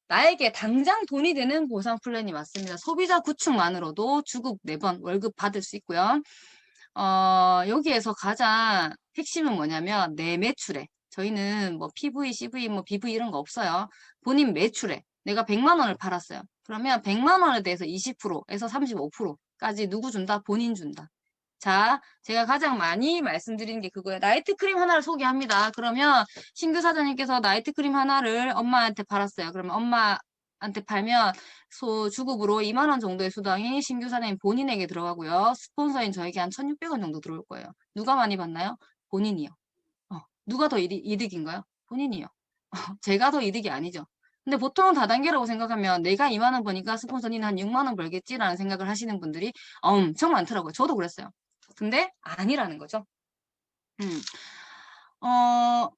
나에게 당장 돈이 되는 보상 플랜이 맞습니다. 소비자 구축만으로도 주급 4번 월급 받을 수 있고요. 여기에서 가장 핵심은 뭐냐면 내 매출에 저희는 뭐 PV, CV, 뭐 BV 이런 거 없어요. 본인 매출에 내가 100만 원을 팔았어요. 그러면 100만 원에 대해서 20%에서 35%까지 누구 준다? 본인 준다. 자, 제가 가장 많이 말씀드리는 게 그거예요. 나이트 크림 하나를 소개합니다. 그러면 신규 사장님께서 나이트 크림 하나를 엄마한테 팔았어요. 그러면 엄마한테 팔면 주급으로 2만 원 정도의 수당이 신규 사장님 본인에게 들어가고요. 스폰서인 저에게 한 1,600원 정도 들어올 거예요. 누가 많이 받나요? 본인이요. 누가 더 이득인가요? 본인이요. 제가 더 이득이 아니죠. 근데 보통은 다단계라고 생각하면 내가 2만 원 버니까 스폰서는 한 6만 원 벌겠지라는 생각을 하시는 분들이 엄청 많더라고요. 저도 그랬어요. 근데 아니라는 거죠. 음. 어,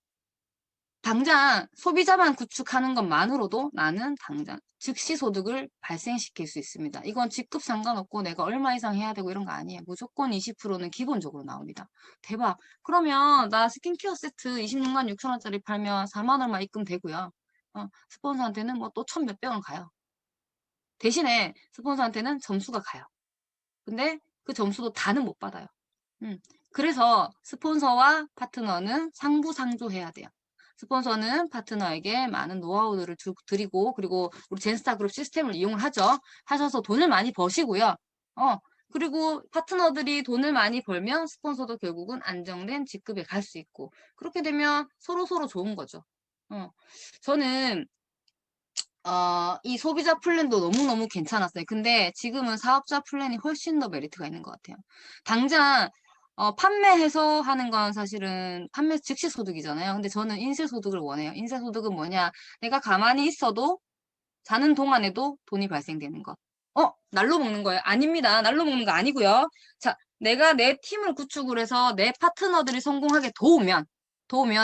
당장 소비자만 구축하는 것만으로도 나는 당장 즉시 소득을 발생시킬 수 있습니다. 이건 직급 상관없고 내가 얼마 이상 해야 되고 이런 거 아니에요. 무조건 20%는 기본적으로 나옵니다. 대박. 그러면 나 스킨케어 세트 26만 6천 원짜리 팔면 4만 얼마 입금 되고요. 스폰서한테는 뭐 또 천 몇백 원 가요. 대신에 스폰서한테는 점수가 가요. 근데 그 점수도 다는 못 받아요. 그래서 스폰서와 파트너는 상부상조해야 돼요. 스폰서는 파트너에게 많은 노하우들을 드리고, 그리고 우리 젠스타그룹 시스템을 이용을 하셔서 돈을 많이 버시고요. 그리고 파트너들이 돈을 많이 벌면 스폰서도 결국은 안정된 직급에 갈 수 있고, 그렇게 되면 서로서로 좋은 거죠. 저는 이 소비자 플랜도 너무너무 괜찮았어요. 근데 지금은 사업자 플랜이 훨씬 더 메리트가 있는 것 같아요. 당장 판매해서 하는 건 사실은 판매 즉시 소득이잖아요. 근데 저는 인쇄 소득을 원해요. 인쇄 소득은 뭐냐? 내가 가만히 있어도 자는 동안에도 돈이 발생되는 것. 날로 먹는 거예요? 아닙니다. 날로 먹는 거 아니고요. 자, 내가 내 팀을 구축을 해서 내 파트너들이 성공하게 도우면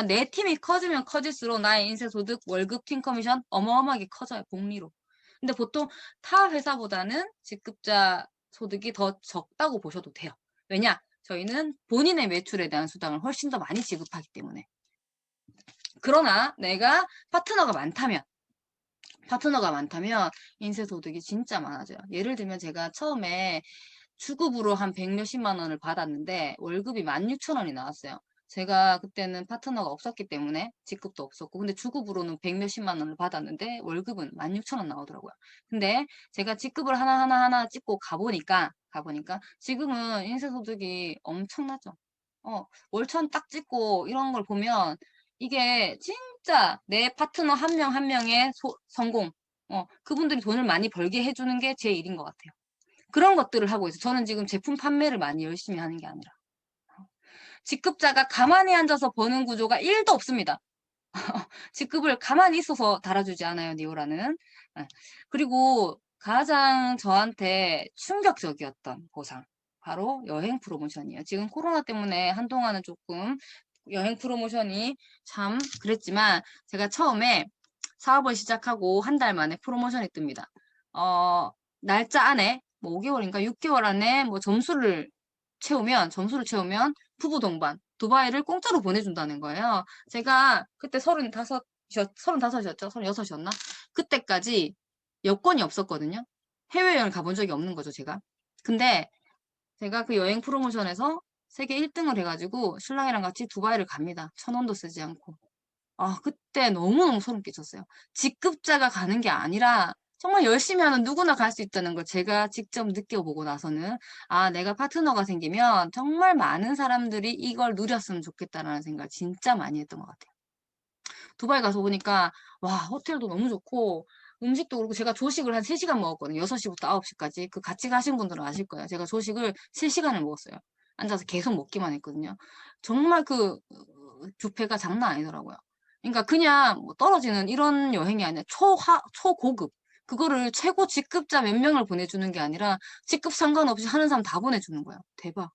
내 팀이 커지면 커질수록 나의 인쇄 소득, 월급, 팀 커미션 어마어마하게 커져요. 복리로. 근데 보통 타 회사보다는 직급자 소득이 더 적다고 보셔도 돼요. 왜냐? 저희는 본인의 매출에 대한 수당을 훨씬 더 많이 지급하기 때문에. 그러나 내가 파트너가 많다면 인쇄 소득이 진짜 많아져요. 예를 들면 제가 처음에 주급으로 한 100 몇십만 원을 받았는데 월급이 16,000원이 나왔어요. 제가 그때는 파트너가 없었기 때문에 직급도 없었고, 근데 주급으로는 100 몇십만 원을 받았는데 월급은 16,000원 나오더라고요. 근데 제가 직급을 하나 찍고 가보니까 지금은 인쇄 소득이 엄청나죠. 월천 딱 찍고 이런 걸 보면 이게 진짜 내 파트너 한 명 한 명의 성공, 그분들이 돈을 많이 벌게 해주는 게 제 일인 것 같아요. 그런 것들을 하고 있어요. 저는 지금 제품 판매를 많이 열심히 하는 게 아니라. 직급자가 가만히 앉아서 버는 구조가 1도 없습니다. 직급을 가만히 있어서 달아주지 않아요, 니오라는. 그리고 가장 저한테 충격적이었던 보상. 바로 여행 프로모션이에요. 지금 코로나 때문에 한동안은 조금 여행 프로모션이 참 그랬지만, 제가 처음에 사업을 시작하고 한 달 만에 프로모션이 뜹니다. 날짜 안에, 뭐 5개월인가 6개월 안에 뭐 점수를 채우면 부부 동반, 두바이를 공짜로 보내준다는 거예요. 제가 그때 35이었죠? 36이었나? 그때까지 여권이 없었거든요. 해외여행을 가본 적이 없는 거죠, 제가. 근데 제가 그 여행 프로모션에서 세계 1등을 해가지고 신랑이랑 같이 두바이를 갑니다. 1,000원도 쓰지 않고. 그때 너무너무 소름 끼쳤어요. 직급자가 가는 게 아니라 정말 열심히 하는 누구나 갈 수 있다는 걸 제가 직접 느껴보고 나서는, 내가 파트너가 생기면 정말 많은 사람들이 이걸 누렸으면 좋겠다라는 생각을 진짜 많이 했던 것 같아요. 두바이 가서 보니까, 와, 호텔도 너무 좋고, 음식도 그렇고, 제가 조식을 한 3시간 먹었거든요. 6시부터 9시까지. 그 같이 가신 분들은 아실 거예요. 제가 조식을 3시간을 먹었어요. 앉아서 계속 먹기만 했거든요. 정말 그 뷔페가 장난 아니더라고요. 그러니까 그냥 뭐 떨어지는 이런 여행이 아니라 초고급. 그거를 최고 직급자 몇 명을 보내주는 게 아니라 직급 상관없이 하는 사람 다 보내주는 거예요. 대박.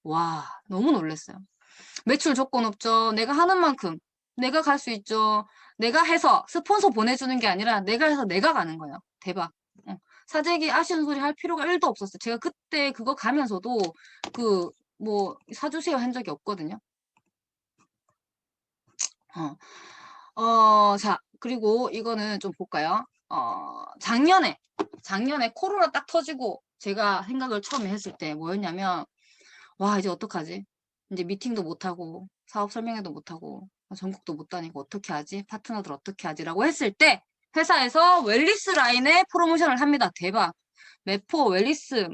와, 너무 놀랐어요. 매출 조건 없죠. 내가 하는 만큼 내가 갈 수 있죠. 내가 해서 스폰서 보내주는 게 아니라 내가 해서 내가 가는 거예요. 대박. 사재기 아쉬운 소리 할 필요가 1도 없었어요. 제가 그때 그거 가면서도 뭐 사주세요 한 적이 없거든요. 자, 그리고 이거는 좀 볼까요? 작년에 코로나 딱 터지고 제가 생각을 처음에 했을 때 뭐였냐면, 와, 이제 어떡하지? 이제 미팅도 못하고, 사업 설명회도 못하고, 전국도 못 다니고, 어떻게 하지? 파트너들 어떻게 하지?라고 했을 때, 회사에서 웰리스 라인에 프로모션을 합니다. 대박. 매포, 웰리스,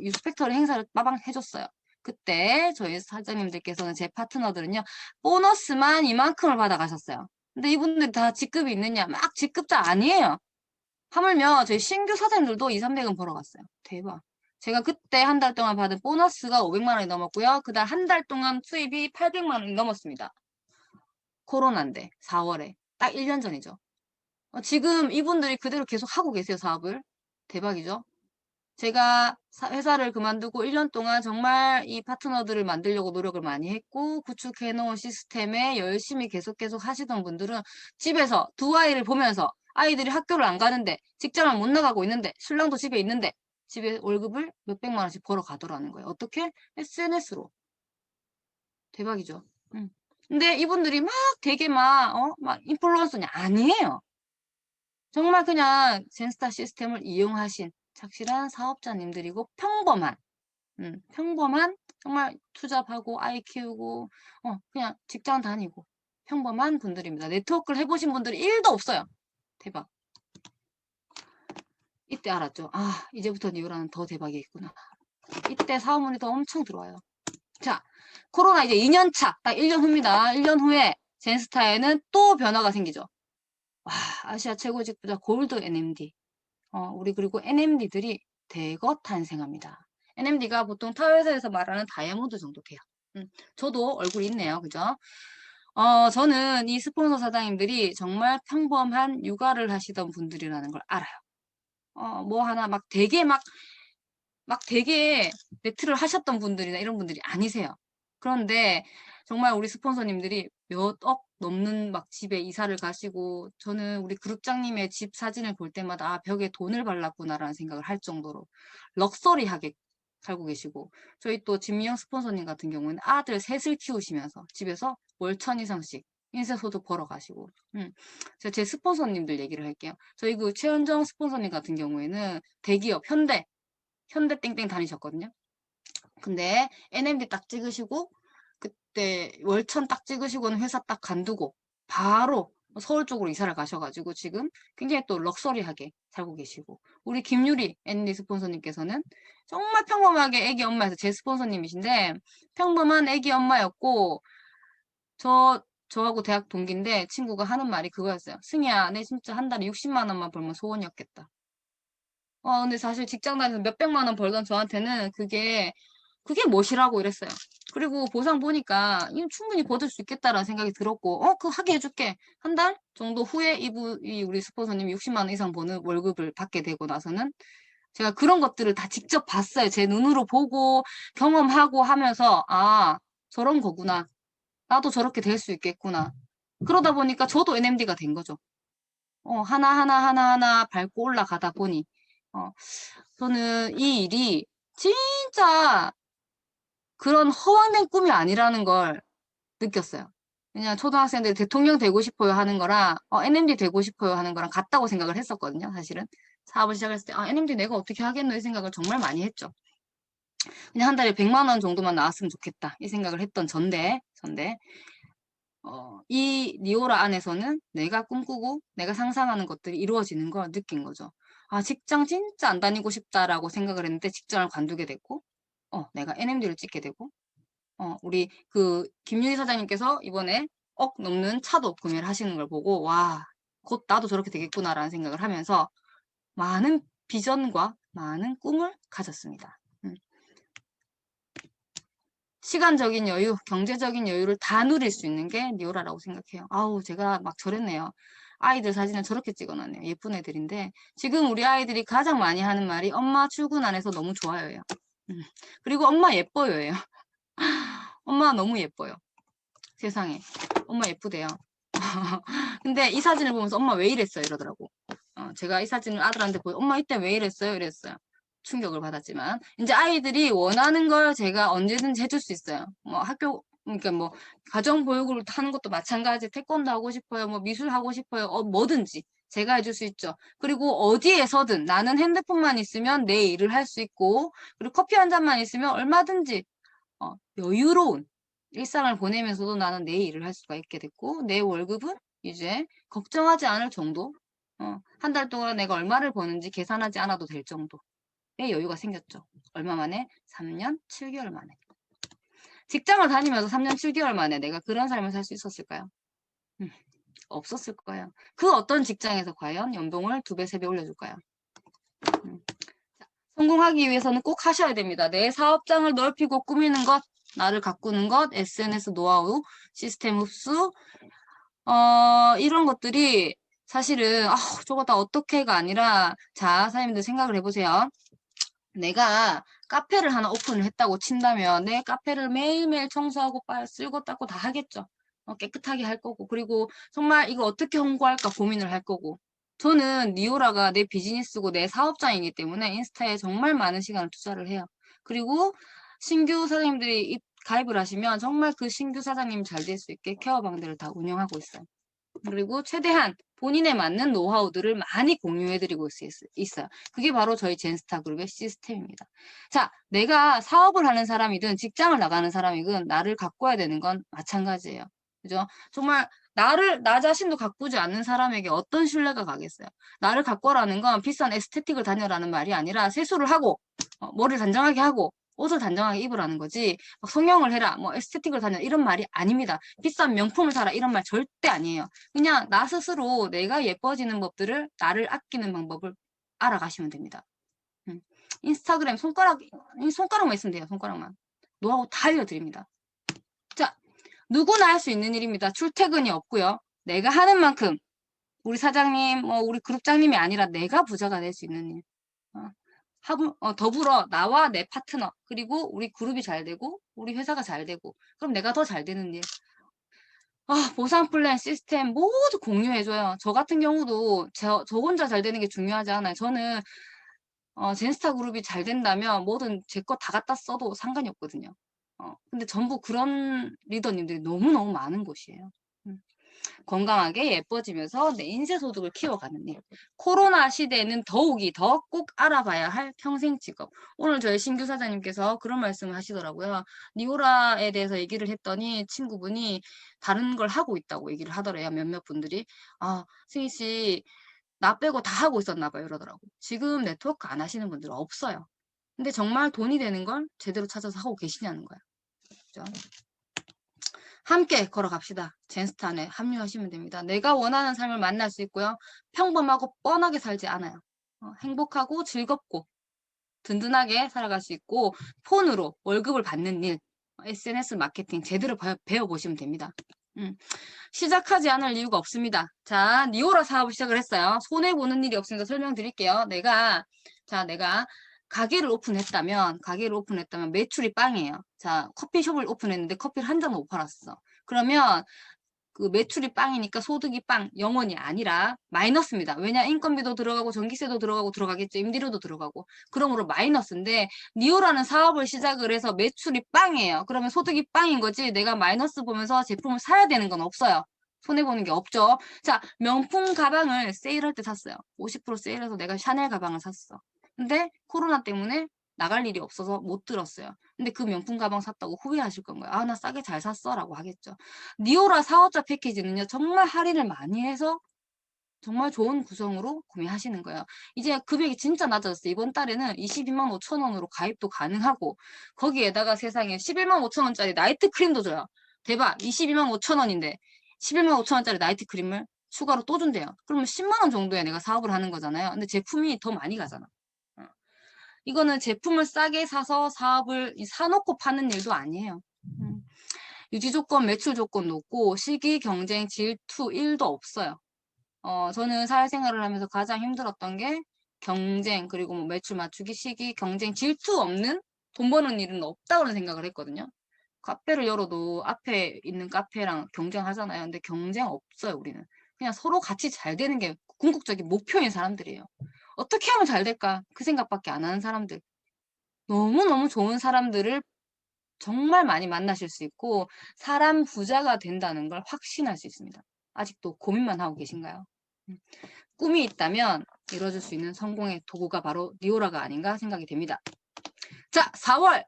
유스펙터리 행사를 빠방 해줬어요. 그때 저희 사장님들께서는 제 파트너들은요, 보너스만 이만큼을 받아가셨어요. 근데 이분들이 다 직급이 있느냐? 막 직급자 아니에요. 하물며 저희 신규 사장님들도 2, 300은 벌어갔어요. 대박. 제가 그때 한 달 동안 받은 보너스가 500만 원이 넘었고요. 그다음 한 달 동안 수입이 800만 원이 넘었습니다. 코로나인데 4월에 딱 1년 전이죠. 지금 이분들이 그대로 계속 하고 계세요, 사업을. 대박이죠. 제가 회사를 그만두고 1년 동안 정말 이 파트너들을 만들려고 노력을 많이 했고 구축해 놓은 시스템에 열심히 계속 하시던 분들은 집에서 두 아이를 보면서 아이들이 학교를 안 가는데 직장을 못 나가고 있는데 신랑도 집에 있는데 집에 월급을 몇백만 원씩 벌어 가더라는 거예요. 어떻게? SNS로. 대박이죠. 근데 이분들이 막 되게 막 인플루언서냐? 아니에요. 정말 그냥 젠스타 시스템을 이용하신 착실한 사업자님들이고 평범한 정말 투잡하고 아이 키우고 그냥 직장 다니고 평범한 분들입니다. 네트워크를 해보신 분들이 1도 없어요. 대박. 이때 알았죠. 아, 이제부터 니오라는 더 대박이겠구나. 이때 사업 문의도 엄청 들어와요. 자, 코로나 이제 2년 차, 딱 1년 후입니다. 1년 후에 젠스타에는 또 변화가 생기죠. 와, 아시아 최고직 부자 골드 NMD. 우리 그리고 NMD들이 대거 탄생합니다. NMD가 보통 타회사에서 말하는 다이아몬드 정도 돼요. 저도 얼굴 있네요. 그죠? 저는 이 스폰서 사장님들이 정말 평범한 육아를 하시던 분들이라는 걸 알아요. 뭐 하나 막 되게 네트를 하셨던 분들이나 이런 분들이 아니세요. 그런데 정말 우리 스폰서님들이 몇 억 넘는 막 집에 이사를 가시고 저는 우리 그룹장님의 집 사진을 볼 때마다 아, 벽에 돈을 발랐구나라는 생각을 할 정도로 럭셔리하게 살고 계시고 저희 또 진미영 스폰서님 같은 경우는 아들 셋을 키우시면서 집에서 월 1,000 이상씩 인쇄소득 벌어가시고 제가 제 스폰서님들 얘기를 할게요. 저희 그 최은정 스폰서님 같은 경우에는 대기업 현대 땡땡 다니셨거든요. 근데 NMD 딱 찍으시고 그때 월천 딱 찍으시고는 회사 딱 간두고 바로 서울 쪽으로 이사를 가셔가지고 지금 굉장히 또 럭셔리하게 살고 계시고 우리 김유리 ND 스폰서님께서는 정말 평범하게 애기 엄마에서 제 스폰서님이신데 평범한 애기 엄마였고 저하고 대학 동기인데 친구가 하는 말이 그거였어요. 승희야, 내 진짜 한 달에 60만 원만 벌면 소원이었겠다. 근데 사실 직장 다니면서 몇백만 원 벌던 저한테는 그게 멋이라고 이랬어요. 그리고 보상 보니까 이거 충분히 거둘 수 있겠다라는 생각이 들었고, 그거 하게 해줄게. 한 달 정도 후에 이 우리 스폰서님이 60만 원 이상 버는 월급을 받게 되고 나서는 제가 그런 것들을 다 직접 봤어요. 제 눈으로 보고 경험하고 하면서, 아, 저런 거구나. 나도 저렇게 될 수 있겠구나. 그러다 보니까 저도 NMD가 된 거죠. 하나하나 밟고 올라가다 보니, 어, 저는 이 일이 진짜 그런 허황된 꿈이 아니라는 걸 느꼈어요. 그냥 초등학생들이 대통령 되고 싶어요 하는 거랑 NMD 되고 싶어요 하는 거랑 같다고 생각을 했었거든요. 사실은 사업을 시작했을 때 NMD 내가 어떻게 하겠노 이 생각을 정말 많이 했죠. 그냥 한 달에 100만 원 정도만 나왔으면 좋겠다 이 생각을 했던 전데 이 니오라 안에서는 내가 꿈꾸고 내가 상상하는 것들이 이루어지는 걸 느낀 거죠. 아, 직장 진짜 안 다니고 싶다라고 생각을 했는데 직장을 관두게 됐고, 내가 NMD를 찍게 되고, 우리 그 김윤희 사장님께서 이번에 억 넘는 차도 구매를 하시는 걸 보고, 와, 곧 나도 저렇게 되겠구나라는 생각을 하면서 많은 비전과 많은 꿈을 가졌습니다. 시간적인 여유, 경제적인 여유를 다 누릴 수 있는 게 니오라라고 생각해요. 아우, 제가 막 저랬네요. 아이들 사진을 저렇게 찍어놨네요. 예쁜 애들인데 지금 우리 아이들이 가장 많이 하는 말이 엄마 출근 안 해서 너무 좋아요예요. 그리고 엄마 예뻐요예요. 엄마 너무 예뻐요. 세상에. 엄마 예쁘대요. 근데 이 사진을 보면서 엄마 왜 이랬어요? 이러더라고. 제가 이 사진을 아들한테 보여 엄마 이때 왜 이랬어요? 이랬어요. 충격을 받았지만 이제 아이들이 원하는 걸 제가 언제든지 해줄 수 있어요. 뭐 학교 그러니까 뭐 가정 보육을 하는 것도 마찬가지. 태권도 하고 싶어요. 뭐 미술 하고 싶어요. 뭐든지 제가 해줄 수 있죠. 그리고 어디에서든 나는 핸드폰만 있으면 내 일을 할 수 있고 그리고 커피 한 잔만 있으면 얼마든지 여유로운 일상을 보내면서도 나는 내 일을 할 수가 있게 됐고 내 월급은 이제 걱정하지 않을 정도 한 달 동안 내가 얼마를 버는지 계산하지 않아도 될 정도의 여유가 생겼죠. 얼마 만에? 3년 7개월 만에. 직장을 다니면서 3년 7개월 만에 내가 그런 삶을 살 수 있었을까요? 없었을 거예요. 그 어떤 직장에서 과연 연봉을 2배, 3배 올려줄까요? 성공하기 위해서는 꼭 하셔야 됩니다. 내 사업장을 넓히고 꾸미는 것, 나를 가꾸는 것, SNS 노하우, 시스템 흡수, 이런 것들이 사실은 저거 다 어떻게가 아니라 자, 사장님들 생각을 해보세요. 내가 카페를 하나 오픈을 했다고 친다면 내 카페를 매일매일 청소하고 쓸고 닦고 다 하겠죠. 깨끗하게 할 거고. 그리고 정말 이거 어떻게 홍보할까 고민을 할 거고. 저는 니오라가 내 비즈니스고 내 사업장이기 때문에 인스타에 정말 많은 시간을 투자를 해요. 그리고 신규 사장님들이 가입을 하시면 정말 그 신규 사장님 잘 될 수 있게 케어방들을 다 운영하고 있어요. 그리고 최대한 본인에 맞는 노하우들을 많이 공유해드리고 있어요. 그게 바로 저희 젠스타 그룹의 시스템입니다. 자, 내가 사업을 하는 사람이든 직장을 나가는 사람이든 나를 가꿔야 되는 건 마찬가지예요. 그죠? 정말 나 자신도 가꾸지 않는 사람에게 어떤 신뢰가 가겠어요? 나를 가꿔라는 건 비싼 에스테틱을 다녀라는 말이 아니라 세수를 하고, 머리를 단정하게 하고, 옷을 단정하게 입으라는 거지, 막 성형을 해라, 뭐 에스테틱을 다녀 이런 말이 아닙니다. 비싼 명품을 사라 이런 말 절대 아니에요. 그냥 나 스스로 내가 예뻐지는 법들을 나를 아끼는 방법을 알아가시면 됩니다. 인스타그램 손가락만 있으면 돼요. 손가락만. 노하우 다 알려드립니다. 자, 누구나 할 수 있는 일입니다. 출퇴근이 없고요. 내가 하는 만큼 우리 사장님, 우리 그룹장님이 아니라 내가 부자가 될 수 있는 일. 더불어 나와 내 파트너 그리고 우리 그룹이 잘 되고 우리 회사가 잘 되고 그럼 내가 더 잘 되는 일. 보상 플랜 시스템 모두 공유해줘요. 저 같은 경우도 저 혼자 잘 되는 게 중요하지 않아요. 저는 젠스타 그룹이 잘 된다면 뭐든 제 거 다 갖다 써도 상관이 없거든요. 근데 전부 그런 리더님들이 너무너무 많은 곳이에요. 건강하게 예뻐지면서 내 인쇄소득을 키워가는 일. 코로나 시대에는 더욱이 더 꼭 알아봐야 할 평생 직업. 오늘 저희 신규 사장님께서 그런 말씀을 하시더라고요. 니오라에 대해서 얘기를 했더니 친구분이 다른 걸 하고 있다고 얘기를 하더래요. 몇몇 분들이. 승희 씨, 나 빼고 다 하고 있었나 봐요. 이러더라고. 지금 네트워크 안 하시는 분들은 없어요. 근데 정말 돈이 되는 걸 제대로 찾아서 하고 계시냐는 거야. 그죠? 함께 걸어갑시다. 젠스타 안에 합류하시면 됩니다. 내가 원하는 삶을 만날 수 있고요. 평범하고 뻔하게 살지 않아요. 행복하고 즐겁고 든든하게 살아갈 수 있고 폰으로 월급을 받는 일, SNS 마케팅 제대로 배워보시면 됩니다. 시작하지 않을 이유가 없습니다. 자, 니오라 사업을 시작을 했어요. 손해보는 일이 없으니까 설명드릴게요. 내가 가게를 오픈했다면 매출이 빵이에요. 자, 커피숍을 오픈했는데 커피를 한 잔도 못 팔았어. 그러면 그 매출이 빵이니까 소득이 빵, 영원이 아니라 마이너스입니다. 왜냐? 인건비도 들어가고 전기세도 들어가고 들어가겠죠. 임대료도 들어가고. 그러므로 마이너스인데 니오라는 사업을 시작을 해서 매출이 빵이에요. 그러면 소득이 빵인 거지 내가 마이너스 보면서 제품을 사야 되는 건 없어요. 손해보는 게 없죠. 자, 명품 가방을 세일할 때 샀어요. 50% 세일해서 내가 샤넬 가방을 샀어. 근데 코로나 때문에 나갈 일이 없어서 못 들었어요. 근데 그 명품 가방 샀다고 후회하실 건가요? 나 싸게 잘 샀어 라고 하겠죠. 니오라 사업자 패키지는요. 정말 할인을 많이 해서 정말 좋은 구성으로 구매하시는 거예요. 이제 금액이 진짜 낮아졌어요. 이번 달에는 22만 5천 원으로 가입도 가능하고 거기에다가 세상에 11만 5천 원짜리 나이트 크림도 줘요. 대박! 22만 5천 원인데 11만 5천 원짜리 나이트 크림을 추가로 또 준대요. 그러면 10만 원 정도에 내가 사업을 하는 거잖아요. 근데 제품이 더 많이 가잖아. 이거는 제품을 싸게 사서 사업을 사놓고 파는 일도 아니에요. 유지 조건, 매출 조건 높고 시기, 경쟁, 질투 1도 없어요. 저는 사회생활을 하면서 가장 힘들었던 게 경쟁, 그리고 뭐 매출 맞추기, 시기, 경쟁, 질투 없는 돈 버는 일은 없다고 생각을 했거든요. 카페를 열어도 앞에 있는 카페랑 경쟁하잖아요. 근데 경쟁 없어요, 우리는. 그냥 서로 같이 잘 되는 게 궁극적인 목표인 사람들이에요. 어떻게 하면 잘 될까? 그 생각밖에 안 하는 사람들. 너무너무 좋은 사람들을 정말 많이 만나실 수 있고 사람 부자가 된다는 걸 확신할 수 있습니다. 아직도 고민만 하고 계신가요? 꿈이 있다면 이뤄줄 수 있는 성공의 도구가 바로 니오라가 아닌가 생각이 됩니다. 자, 4월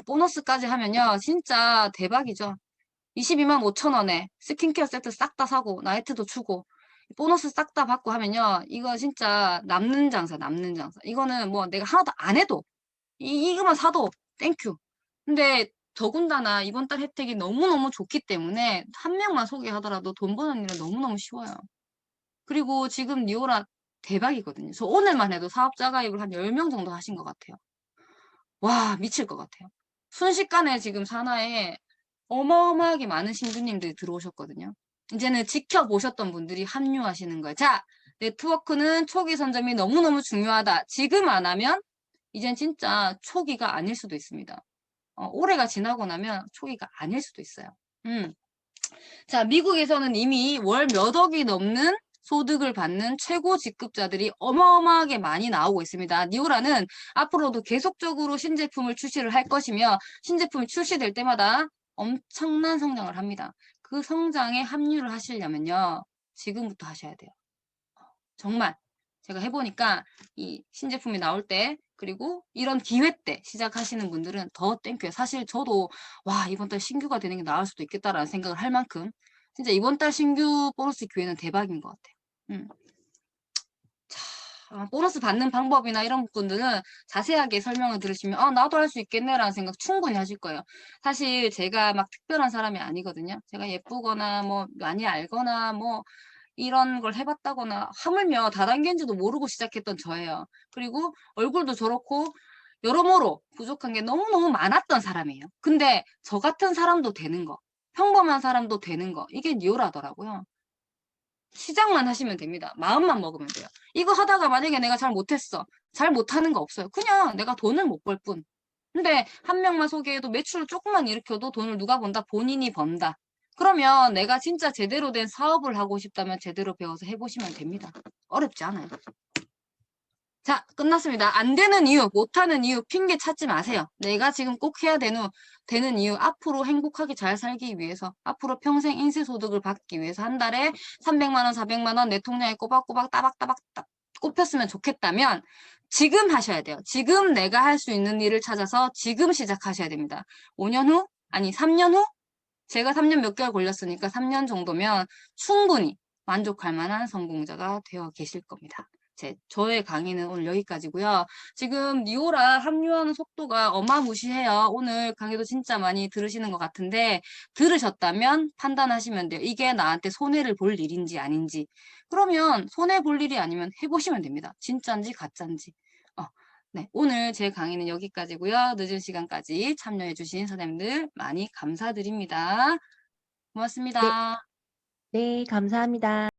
보너스까지 하면요 진짜 대박이죠. 22만 5천 원에 스킨케어 세트 싹 다 사고 나이트도 주고 보너스 싹 다 받고 하면요 이거 진짜 남는 장사. 이거는 뭐 내가 하나도 안 해도 이거만 사도 땡큐. 근데 더군다나 이번 달 혜택이 너무너무 좋기 때문에 한 명만 소개하더라도 돈 버는 일은 너무너무 쉬워요. 그리고 지금 니오라 대박이거든요. 저 오늘만 해도 사업자 가입을 한 10명 정도 하신 것 같아요. 와, 미칠 것 같아요. 순식간에 지금 산하에 어마어마하게 많은 신주님들이 들어오셨거든요. 이제는 지켜보셨던 분들이 합류하시는 거예요. 자, 네트워크는 초기 선점이 너무너무 중요하다. 지금 안 하면 이젠 진짜 초기가 아닐 수도 있습니다. 올해가 지나고 나면 초기가 아닐 수도 있어요. 자, 미국에서는 이미 월 몇 억이 넘는 소득을 받는 최고 직급자들이 어마어마하게 많이 나오고 있습니다. 니오라는 앞으로도 계속적으로 신제품을 출시를 할 것이며 신제품이 출시될 때마다 엄청난 성장을 합니다. 그 성장에 합류를 하시려면요. 지금부터 하셔야 돼요. 정말 제가 해보니까 이 신제품이 나올 때 그리고 이런 기회 때 시작하시는 분들은 더 땡큐예요. 사실 저도 와 이번 달 신규가 되는 게 나을 수도 있겠다라는 생각을 할 만큼 진짜 이번 달 신규 보너스 기회는 대박인 것 같아요. 자, 보너스 받는 방법이나 이런 분들은 자세하게 설명을 들으시면 나도 할 수 있겠네라는 생각 충분히 하실 거예요. 사실 제가 막 특별한 사람이 아니거든요. 제가 예쁘거나 뭐 많이 알거나 뭐 이런 걸 해봤다거나 하물며 다단계인지도 모르고 시작했던 저예요. 그리고 얼굴도 저렇고 여러모로 부족한 게 너무너무 많았던 사람이에요. 근데 저 같은 사람도 되는 거, 평범한 사람도 되는 거, 이게 리오라더라고요. 시작만 하시면 됩니다. 마음만 먹으면 돼요. 이거 하다가 만약에 내가 잘 못했어. 잘 못하는 거 없어요. 그냥 내가 돈을 못 벌 뿐. 근데 한 명만 소개해도 매출을 조금만 일으켜도 돈을 누가 번다? 본인이 번다. 그러면 내가 진짜 제대로 된 사업을 하고 싶다면 제대로 배워서 해보시면 됩니다. 어렵지 않아요. 자, 끝났습니다. 안 되는 이유, 못하는 이유, 핑계 찾지 마세요. 내가 지금 꼭 해야 되는 이유, 앞으로 행복하게 잘 살기 위해서, 앞으로 평생 인세소득을 받기 위해서 한 달에 300만 원, 400만 원 내 통장에 꼬박꼬박 따박따박 꼽혔으면 좋겠다면 지금 하셔야 돼요. 지금 내가 할 수 있는 일을 찾아서 지금 시작하셔야 됩니다. 5년 후? 아니 3년 후? 제가 3년 몇 개월 걸렸으니까 3년 정도면 충분히 만족할 만한 성공자가 되어 계실 겁니다. 저의 강의는 오늘 여기까지고요. 지금 니오라 합류하는 속도가 어마무시해요. 오늘 강의도 진짜 많이 들으시는 것 같은데 들으셨다면 판단하시면 돼요. 이게 나한테 손해를 볼 일인지 아닌지. 그러면 손해 볼 일이 아니면 해보시면 됩니다. 진짜인지 가짜인지. 네, 오늘 제 강의는 여기까지고요. 늦은 시간까지 참여해주신 선생님들 많이 감사드립니다. 네, 고맙습니다. 네, 감사합니다.